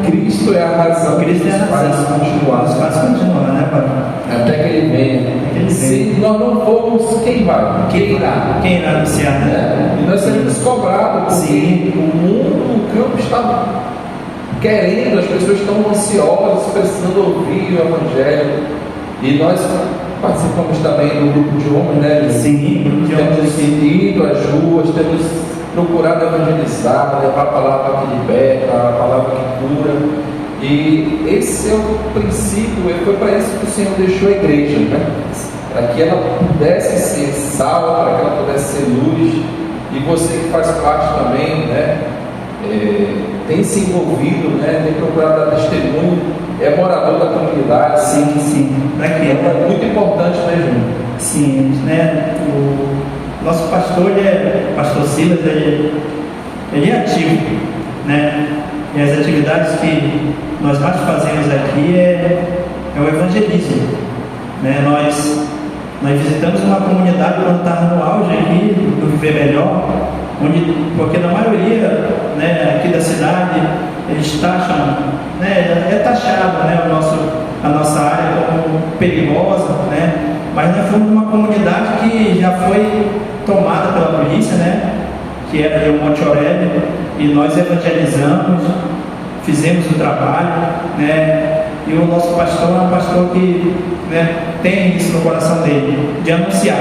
Cristo é a razão Cristo que é a nos faz razão. continuar. Nos faz continuar, né, Pai? Até que Ele venha. Se nós não formos, quem vai? Quem irá? Quem irá anunciar, né? E nós seremos cobrados, porque Sim. o mundo, o campo está querendo, as pessoas estão ansiosas, precisando ouvir o Evangelho. E nós participamos também do grupo de homens, né? Sim, Temos ido às ruas, temos procurado evangelizar, levar a palavra que liberta, a palavra que cura. E esse é o princípio, e foi para isso que o Senhor deixou a igreja, né? Para que ela pudesse ser sal, para que ela pudesse ser luz. E você que faz parte também, né? Tem se envolvido, né? Tem procurado dar testemunho, é morador da comunidade. sim. Daqui, É muito importante, né, Júnior? Sim, né? O nosso pastor, pastor Silas, ele é ativo, né? E as atividades que nós mais fazemos aqui é o evangelismo, né? Nós visitamos uma comunidade quando estava no auge aqui do Viver Melhor, porque na maioria, né, aqui da cidade eles taxam, né, é taxado, né, a nossa área como perigosa, né? Mas nós fomos numa comunidade que já foi tomada pela polícia, né? Que era de Monte Aurélio, e nós evangelizamos, fizemos o trabalho, né? E o nosso pastor é um pastor que, né, tem isso no coração dele, de anunciar,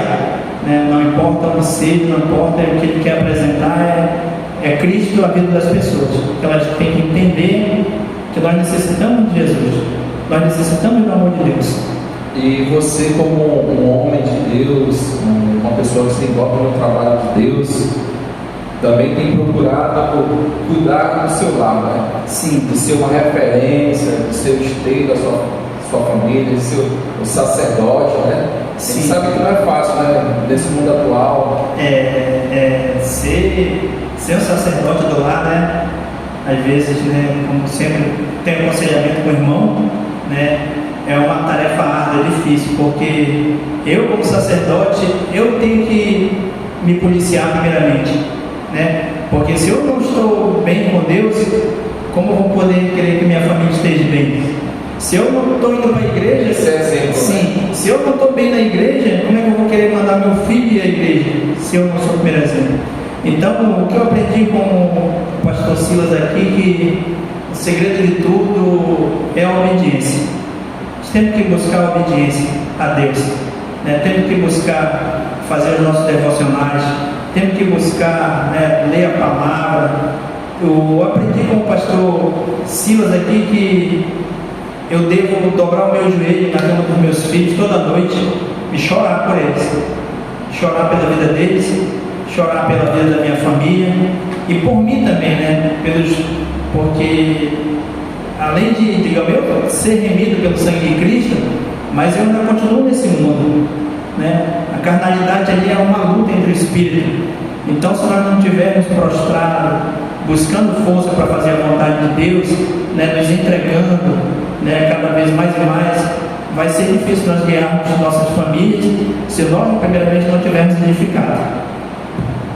né? Não importa o ser, não importa o que ele quer apresentar, é Cristo a vida das pessoas. Então elas têm que entender que nós necessitamos de Jesus, nós necessitamos do amor de Deus. E você, como um homem de Deus, uma pessoa que se envolve no trabalho de Deus, também tem procurado cuidar do seu lar, né? Sim. De ser uma referência, de ser o esteio da sua família, de ser o sacerdote, né? Sim. Você sabe que não é fácil, né? Nesse mundo atual. Ser um sacerdote do lar, né? Às vezes, né, como sempre tem aconselhamento com o irmão, né? É uma tarefa árdua, difícil, porque eu, como sacerdote, eu tenho que me policiar primeiramente, né? Porque se eu não estou bem com Deus, como eu vou poder querer que minha família esteja bem? Se eu não estou indo para a igreja, sim, se eu não estou bem na igreja, como é que eu vou querer mandar meu filho ir à igreja, se eu não sou o primeiro exemplo? Então, o que eu aprendi com o pastor Silas aqui, que o segredo de tudo é a obediência. Temos que buscar a obediência a Deus, né? Temos que buscar fazer os nossos devocionais, temos que buscar, né, ler a palavra. Eu aprendi com o pastor Silas aqui que eu devo dobrar o meu joelho na cama dos meus filhos toda noite e chorar por eles, chorar pela vida deles, chorar pela vida da minha família e por mim também, né? Porque além de, digamos, eu ser remido pelo sangue de Cristo, mas eu ainda continuo nesse mundo, né? A carnalidade ali é uma luta entre o espírito. Então, se nós não estivermos prostrados, buscando força para fazer a vontade de Deus, né, nos entregando, né, cada vez mais e mais, vai ser difícil nós guiarmos nossas famílias se nós, primeiramente, não tivermos edificado.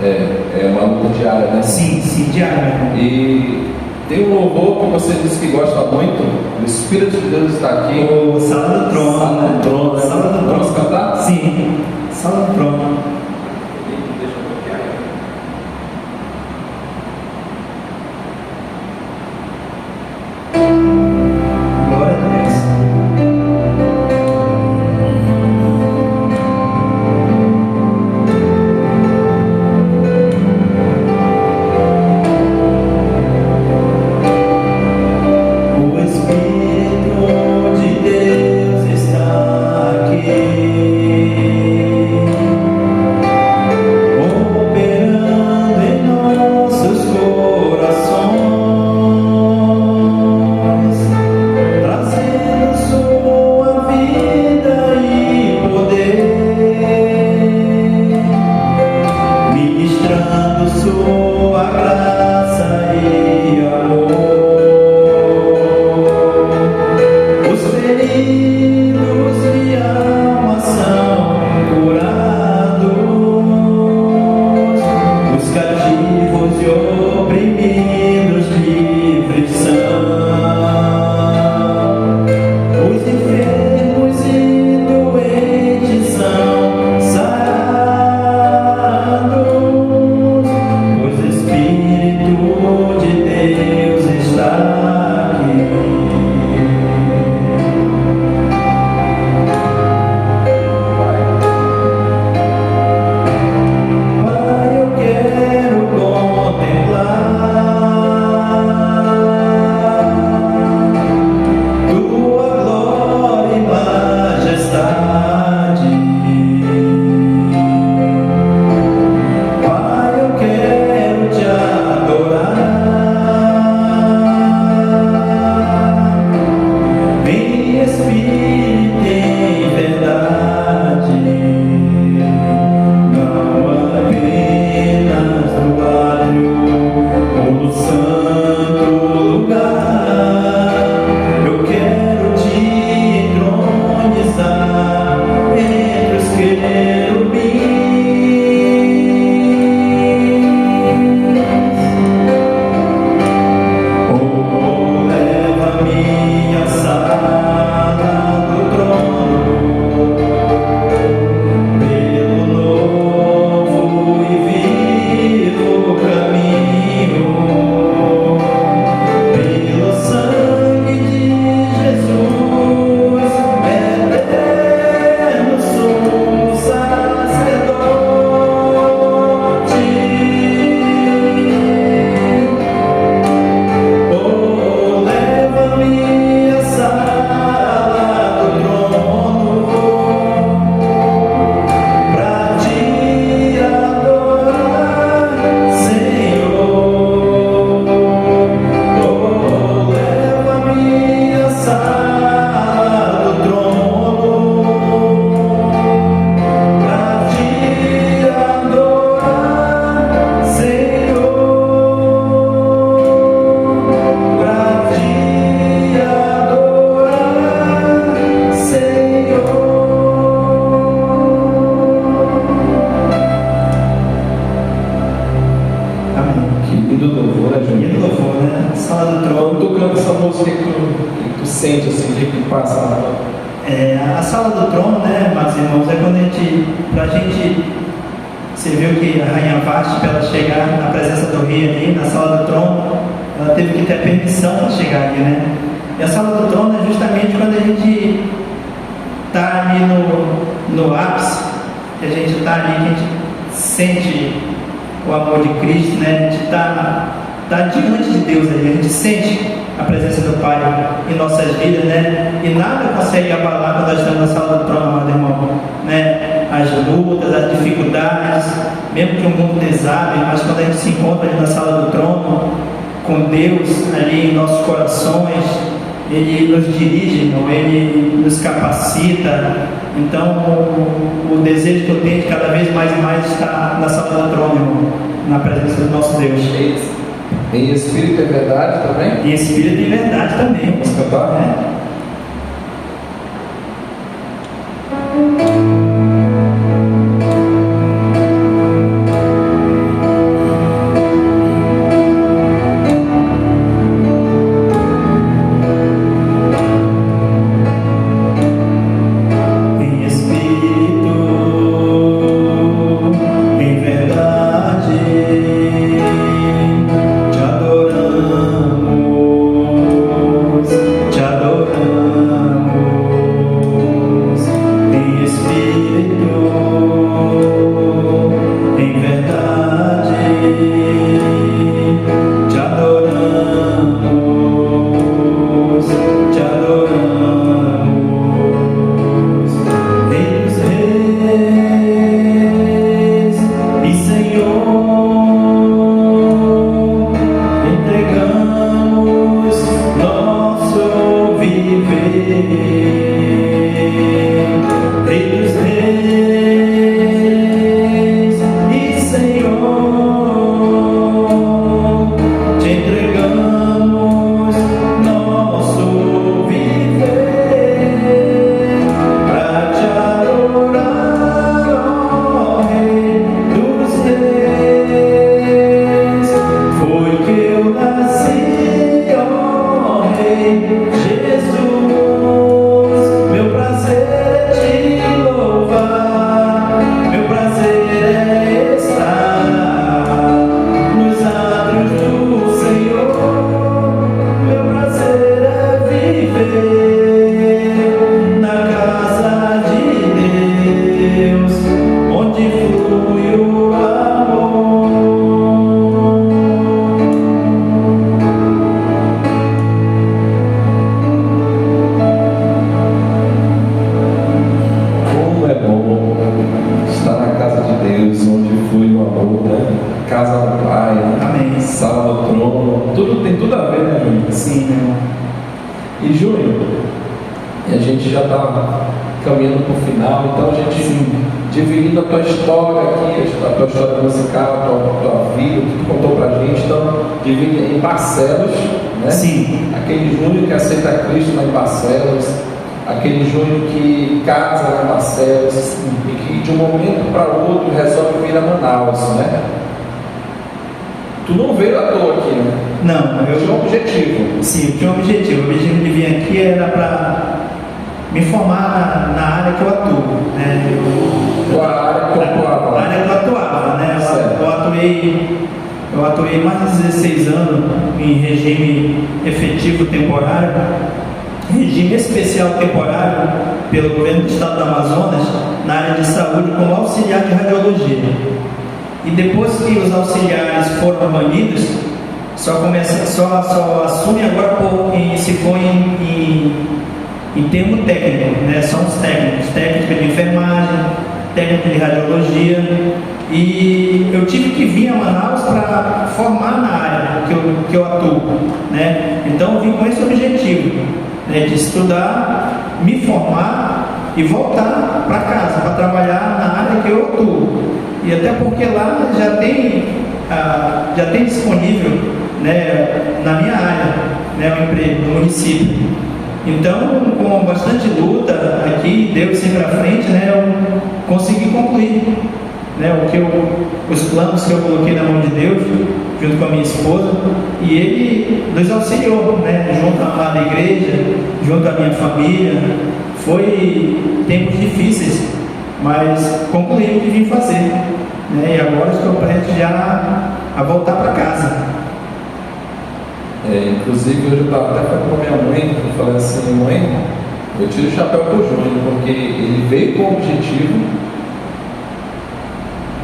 É uma luta diária, né? Sim, diária. E tem um louvor que você disse que gosta muito, o Espírito de Deus está aqui. O Sala do Trono. Sala do Trono. Sala do Trono. Vamos cantar? Sim, Sala do Trono. Deixa eu bloquear aí. Glória a Deus. O Espírito de Deus está aqui. quando tu canta essa música, o que tu sente assim, o que passa lá? A sala do trono, né, meus irmãos, é quando pra gente, você viu que a Rainha Vasti, para ela chegar na presença do rei ali, na sala do trono, ela teve que ter permissão para chegar ali, né? E a sala do trono é justamente quando a gente está ali no ápice, que a gente está ali, que a gente sente o amor de Cristo, né? A gente está diante de Deus ali, a gente sente a presença do Pai em nossas vidas, né? E nada consegue abalar quando nós estamos na sala do trono, meu irmão, né? As lutas, as dificuldades, mesmo que o mundo desabe, mas quando a gente se encontra ali na sala do trono, com Deus ali em nossos corações, Ele nos dirige, irmão, Ele nos capacita. Então, o desejo que eu tenho de cada vez mais e mais estar na sala do trono, irmão, na presença do nosso Deus. Em espírito é verdade também? Em espírito e verdade também. Vamos cantar? Né? Eu atuei mais de 16 anos em regime efetivo temporário, regime especial temporário pelo governo do estado do Amazonas, na área de saúde como auxiliar de radiologia. E depois que os auxiliares foram banidos, só assume agora se for em termo técnico, né? São os técnicos de enfermagem, técnico de radiologia. E eu tive que vir a Manaus para formar na área que eu atuo, né? Então eu vim com esse objetivo, né, de estudar, me formar e voltar para casa para trabalhar na área que eu atuo. E até porque lá já tem disponível, né, na minha área, né, o emprego no município. Então, com bastante luta aqui, Deus sempre à frente, né, eu consegui concluir, né, os planos que eu coloquei na mão de Deus junto com a minha esposa, e ele nos auxiliou, né? Junto à amada igreja, junto à minha família. Foi tempos difíceis, mas concluí o que vim fazer, né? E agora estou prestes já a voltar para casa. Inclusive, hoje eu estava até falando com a minha mãe, eu falei assim: mãe, eu tiro o chapéu para o Júnior, porque ele veio com o objetivo,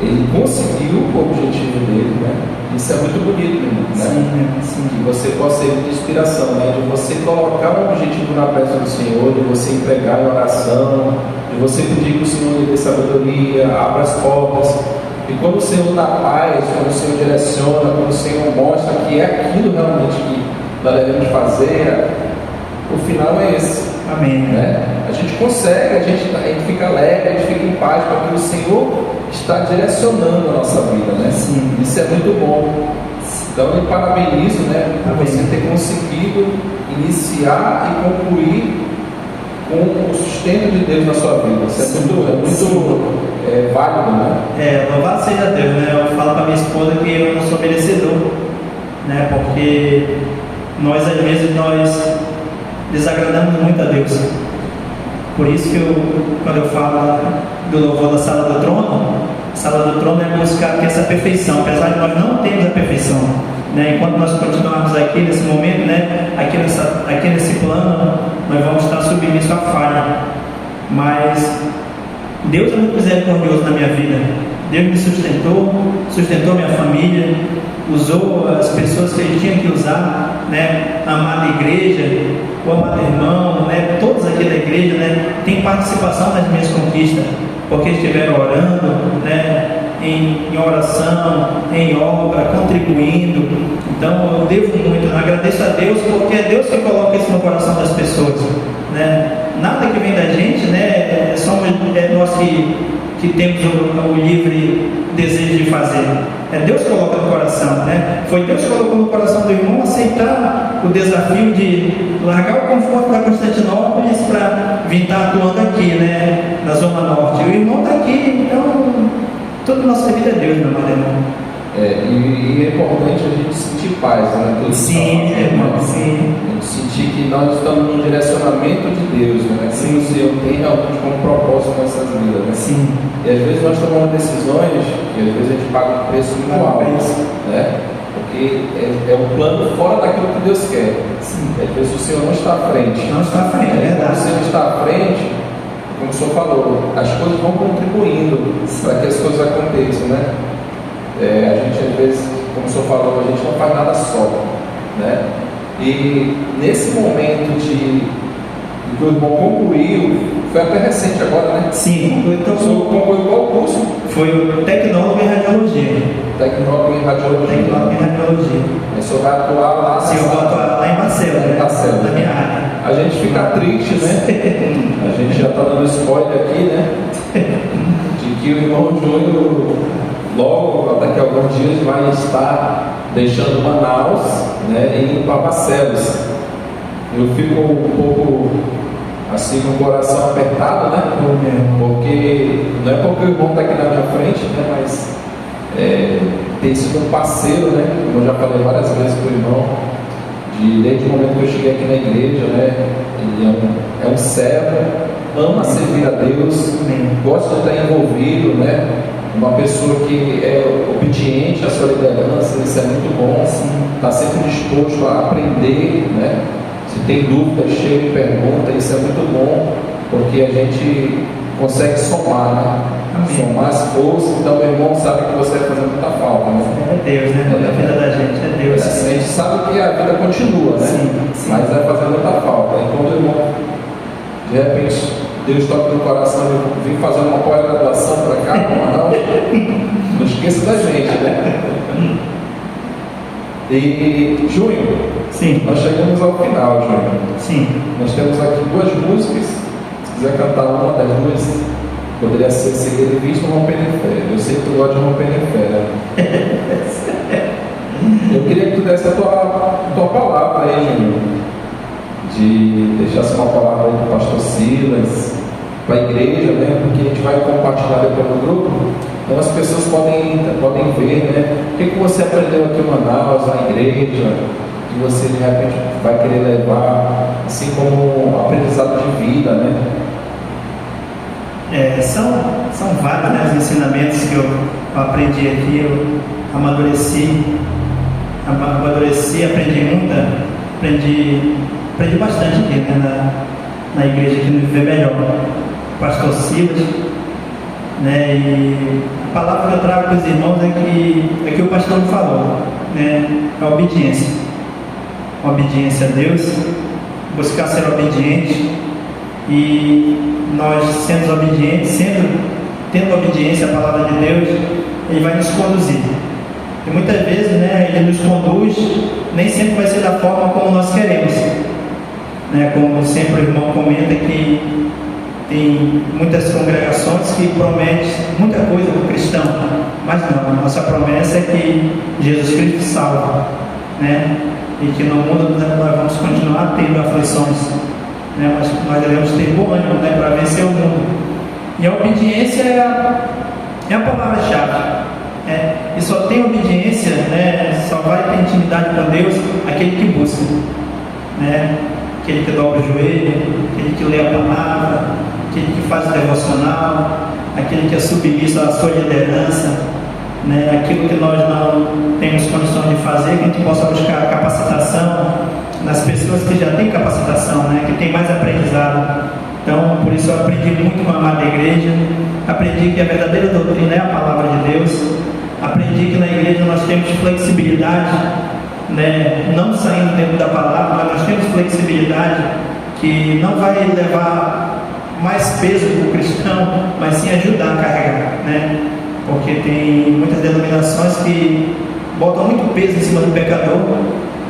ele conseguiu o objetivo dele, né? Isso é muito bonito, né? Sim. Que você possa ser de inspiração, né? De você colocar um objetivo na presença do Senhor, de você entregar em oração, de você pedir que o Senhor lhe dê sabedoria, abra as portas. E quando o Senhor dá paz, quando o Senhor direciona, quando o Senhor mostra que é aquilo realmente que nós devemos fazer, o final é esse. Amém. Né? A gente consegue, a gente fica alegre, a gente fica em paz, porque o Senhor está direcionando a nossa vida, né? Sim. Isso é muito bom. Então eu parabenizo, né, por você ter conseguido iniciar e concluir com o sustento de Deus na sua vida. Isso é muito válido, né? Louvado seja Deus, né? Eu falo para minha esposa que eu não sou merecedor, né? Porque nós às vezes desagradamos muito a Deus. Por isso que quando eu falo do louvor da sala do trono, a sala do trono é buscar essa perfeição, apesar de nós não termos a perfeição, né? Enquanto nós continuarmos aqui nesse momento, né? Aqui nesse plano, nós vamos estar submissos à falha. Mas Deus é muito misericordioso na minha vida. Deus me sustentou minha família, usou as pessoas que Ele tinha que usar, né? A amada igreja, o amado irmão, né? Todos aqui da igreja, né? Têm participação nas minhas conquistas, porque estiveram orando, né? Em oração, em obra, contribuindo. Então eu devo muito, agradeço a Deus, porque é Deus que coloca isso no coração das pessoas, né? Nada que vem da gente, né? Somos nós que temos o livre desejo de fazer. É Deus que coloca no coração, né? Foi Deus que colocou no coração do irmão aceitar o desafio de largar o conforto da Constantinópolis para vir estar atuando aqui, né? Na Zona Norte. O irmão está aqui, então toda a nossa vida é Deus, meu irmão. E é importante a gente sentir paz, né? Sim, irmão, sim. A gente sentir que nós estamos no direcionamento de Deus, né? Que o Senhor tem realmente como propósito nossas vidas, né? Sim. E às vezes nós tomamos decisões e às vezes a gente paga um preço muito alto, né? Porque é um plano fora daquilo que Deus quer. Sim. Às vezes o Senhor não está à frente. Não está à frente, é verdade. Quando o Senhor está à frente, como o Senhor falou, as coisas vão contribuindo para que as coisas aconteçam, né? A gente às vezes, como o Senhor falou, a gente não faz nada só, né? E nesse momento que o irmão concluiu, foi até recente agora, né? Sim, então, o senhor concluiu qual curso? Foi o tecnólogo em radiologia. Tecnólogo em radiologia. Tecnólogo em radiologia. O senhor vai atuar lá? Sim, eu vou atuar lá em Marcelo, né? Marcelo, na minha área. A gente fica triste, né? A gente já está dando spoiler aqui, né? De que o irmão Júnior logo, daqui a alguns dias, vai estar deixando Manaus, né, e indo para Barcelos. Eu fico um pouco assim com o coração apertado, né? Porque não é porque o irmão está aqui na minha frente, né? Mas tem sido um parceiro, né? Como eu já falei várias vezes para o irmão, desde o momento que eu cheguei aqui na igreja, né? Ele é um servo, ama servir a Deus, gosta de estar envolvido, né? Uma pessoa que é obediente à sua liderança, isso é muito bom, está sempre disposto a aprender, né? Se tem dúvida, chega e pergunta, isso é muito bom, porque a gente consegue somar, né? Somar as forças. Então, meu irmão sabe que você vai fazer muita falta, né? É Deus, né? A vida da gente é Deus. A gente sabe que a vida continua, né? Sim. Mas vai fazer muita falta. Então, meu irmão, de repente, Deus toca no coração de vir fazer uma pós-graduação para cá, não esqueça da gente, né? E Júnior, sim, nós chegamos ao final, Júnior. Sim. Nós temos aqui duas músicas. Se quiser cantar uma das duas, poderia ser Segredo e Visto ou Rompendo em Fé. Eu sei que tu gosta de Rompendo em Fé, né? Eu queria que tu desse a tua palavra aí, Júnior. De deixasse uma palavra aí para o pastor Silas, para a igreja, né? Porque a gente vai compartilhar depois no grupo, então as pessoas podem ver, né? O que você aprendeu aqui em Manaus, na igreja, que você de repente vai querer levar, assim como um aprendizado de vida, né? São vários, né, os ensinamentos que eu aprendi aqui, eu amadureci, aprendi bastante aqui, né, na igreja aqui no Viver Melhor. Pastor Silas, né, e a palavra que eu trago para os irmãos é que o pastor me falou, né, a obediência a Deus, buscar ser obediente, e nós sendo obedientes, tendo obediência à palavra de Deus, Ele vai nos conduzir. E muitas vezes, né, Ele nos conduz, nem sempre vai ser da forma como nós queremos, né, como sempre o irmão comenta que tem muitas congregações que prometem muita coisa para o cristão, mas não, a nossa promessa é que Jesus Cristo salva, né, e que no mundo nós vamos continuar tendo aflições, né, mas nós devemos ter bom ânimo, né, para vencer o mundo. E a obediência é a palavra-chave, e só tem obediência, né, só vai ter intimidade com Deus aquele que busca, né, aquele que dobra o joelho, aquele que lê a palavra, aquele que faz o devocional, aquele que é submisso à sua liderança, né, aquilo que nós não temos condições de fazer, que a gente possa buscar capacitação nas pessoas que já têm capacitação, né, que tem mais aprendizado. Então, por isso eu aprendi muito com a amada igreja, aprendi que a verdadeira doutrina é a palavra de Deus, aprendi que na igreja nós temos flexibilidade, né, não saindo dentro da palavra, mas nós temos flexibilidade que não vai levar mais peso para o cristão, mas sim ajudar a carregar, né? Porque tem muitas denominações que botam muito peso em cima do pecador,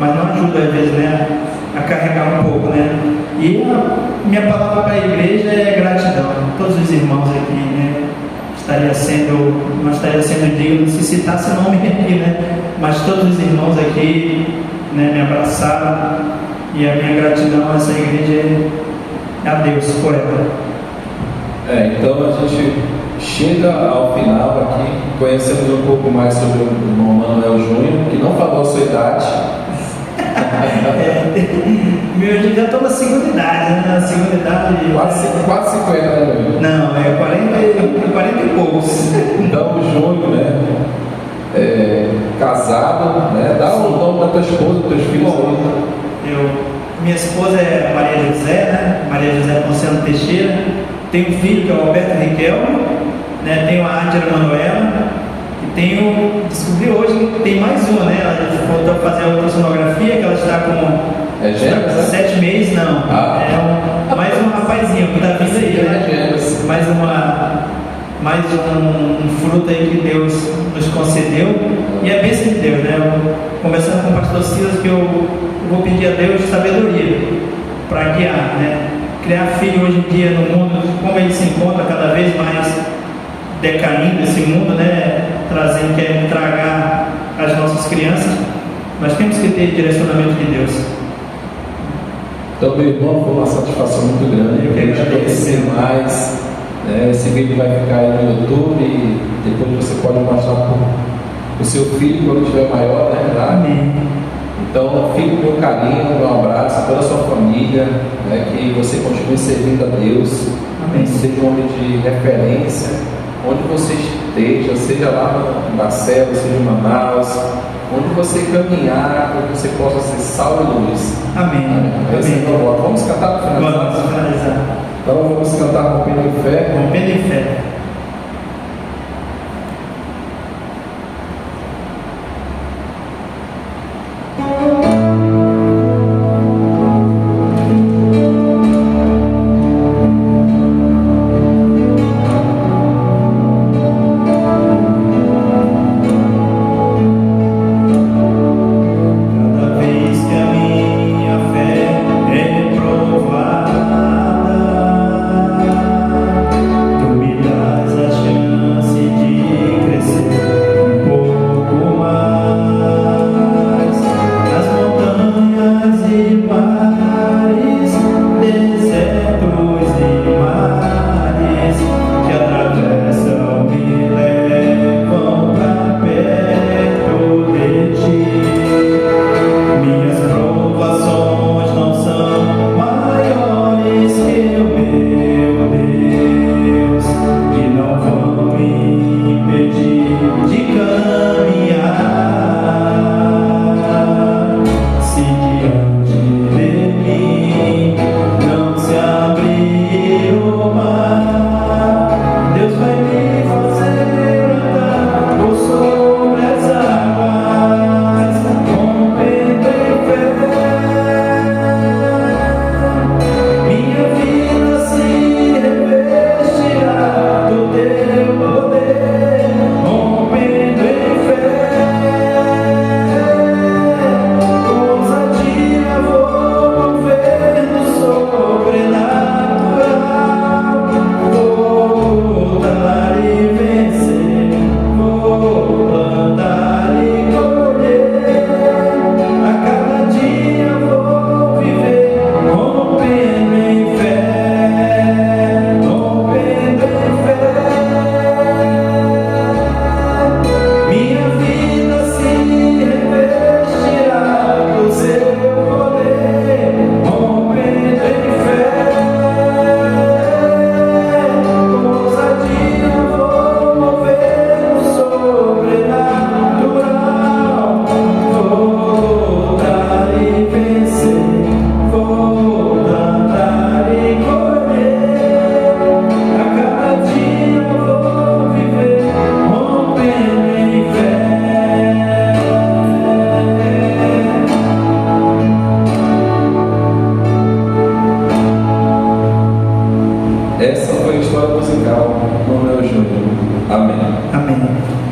mas não ajuda às vezes, né, a carregar um pouco, né? E a minha palavra para a igreja é gratidão. Todos os irmãos aqui, né, não estaria sendo digno se citasse o nome aqui, né? Mas todos os irmãos aqui, né, me abraçaram, e a minha gratidão a essa igreja é a Deus por ela. Então a gente chega ao final aqui, conhecemos um pouco mais sobre o irmão Manuel Júnior, que não falou a sua idade. Eu já estou na segunda idade, né? Na segunda idade. Quase 50, né? Não, é 40 e poucos. Então o Júnior, né? Casado, né? Dá o nome da tua esposa, dos teus filhos. Minha esposa é Maria José, né? Maria José Ponciano Teixeira. Tenho um filho que é o Alberto Riquelme, né? Tenho a Ádila Manuela. E descobri hoje que tem mais uma, né? Ela voltou a fazer a ultrassonografia, que ela está com 7 meses, não. Mais um rapazinho que está vindo aí, né? Mais um fruto aí que Deus nos concedeu. E é bênção de Deus, né? Conversando com o pastor Silas, que eu vou pedir a Deus sabedoria para guiar, né? Criar filho hoje em dia no mundo, como ele se encontra cada vez mais decaindo esse mundo, né? Querendo tragar as nossas crianças, nós temos que ter direcionamento de Deus. Então, meu irmão, foi uma satisfação muito grande. Eu quero te conhecer mais. Esse vídeo vai ficar aí no YouTube e depois você pode mostrar para o seu filho quando estiver maior, né? Amém. Então, fique com meu carinho, meu abraço a toda a sua família, né? Que você continue servindo a Deus. Amém. Seja um homem de referência, onde você esteja, seja lá no Barcelos, seja em Manaus, onde você caminhar, para que você possa ser sal e luz. Amém. Amém. Vamos cantar para finalizar? Vamos finalizar. Então vamos cantar Rompendo em Fé. Rompendo em Fé. Tu me dá história musical no meu Júnior. Amém. Amém.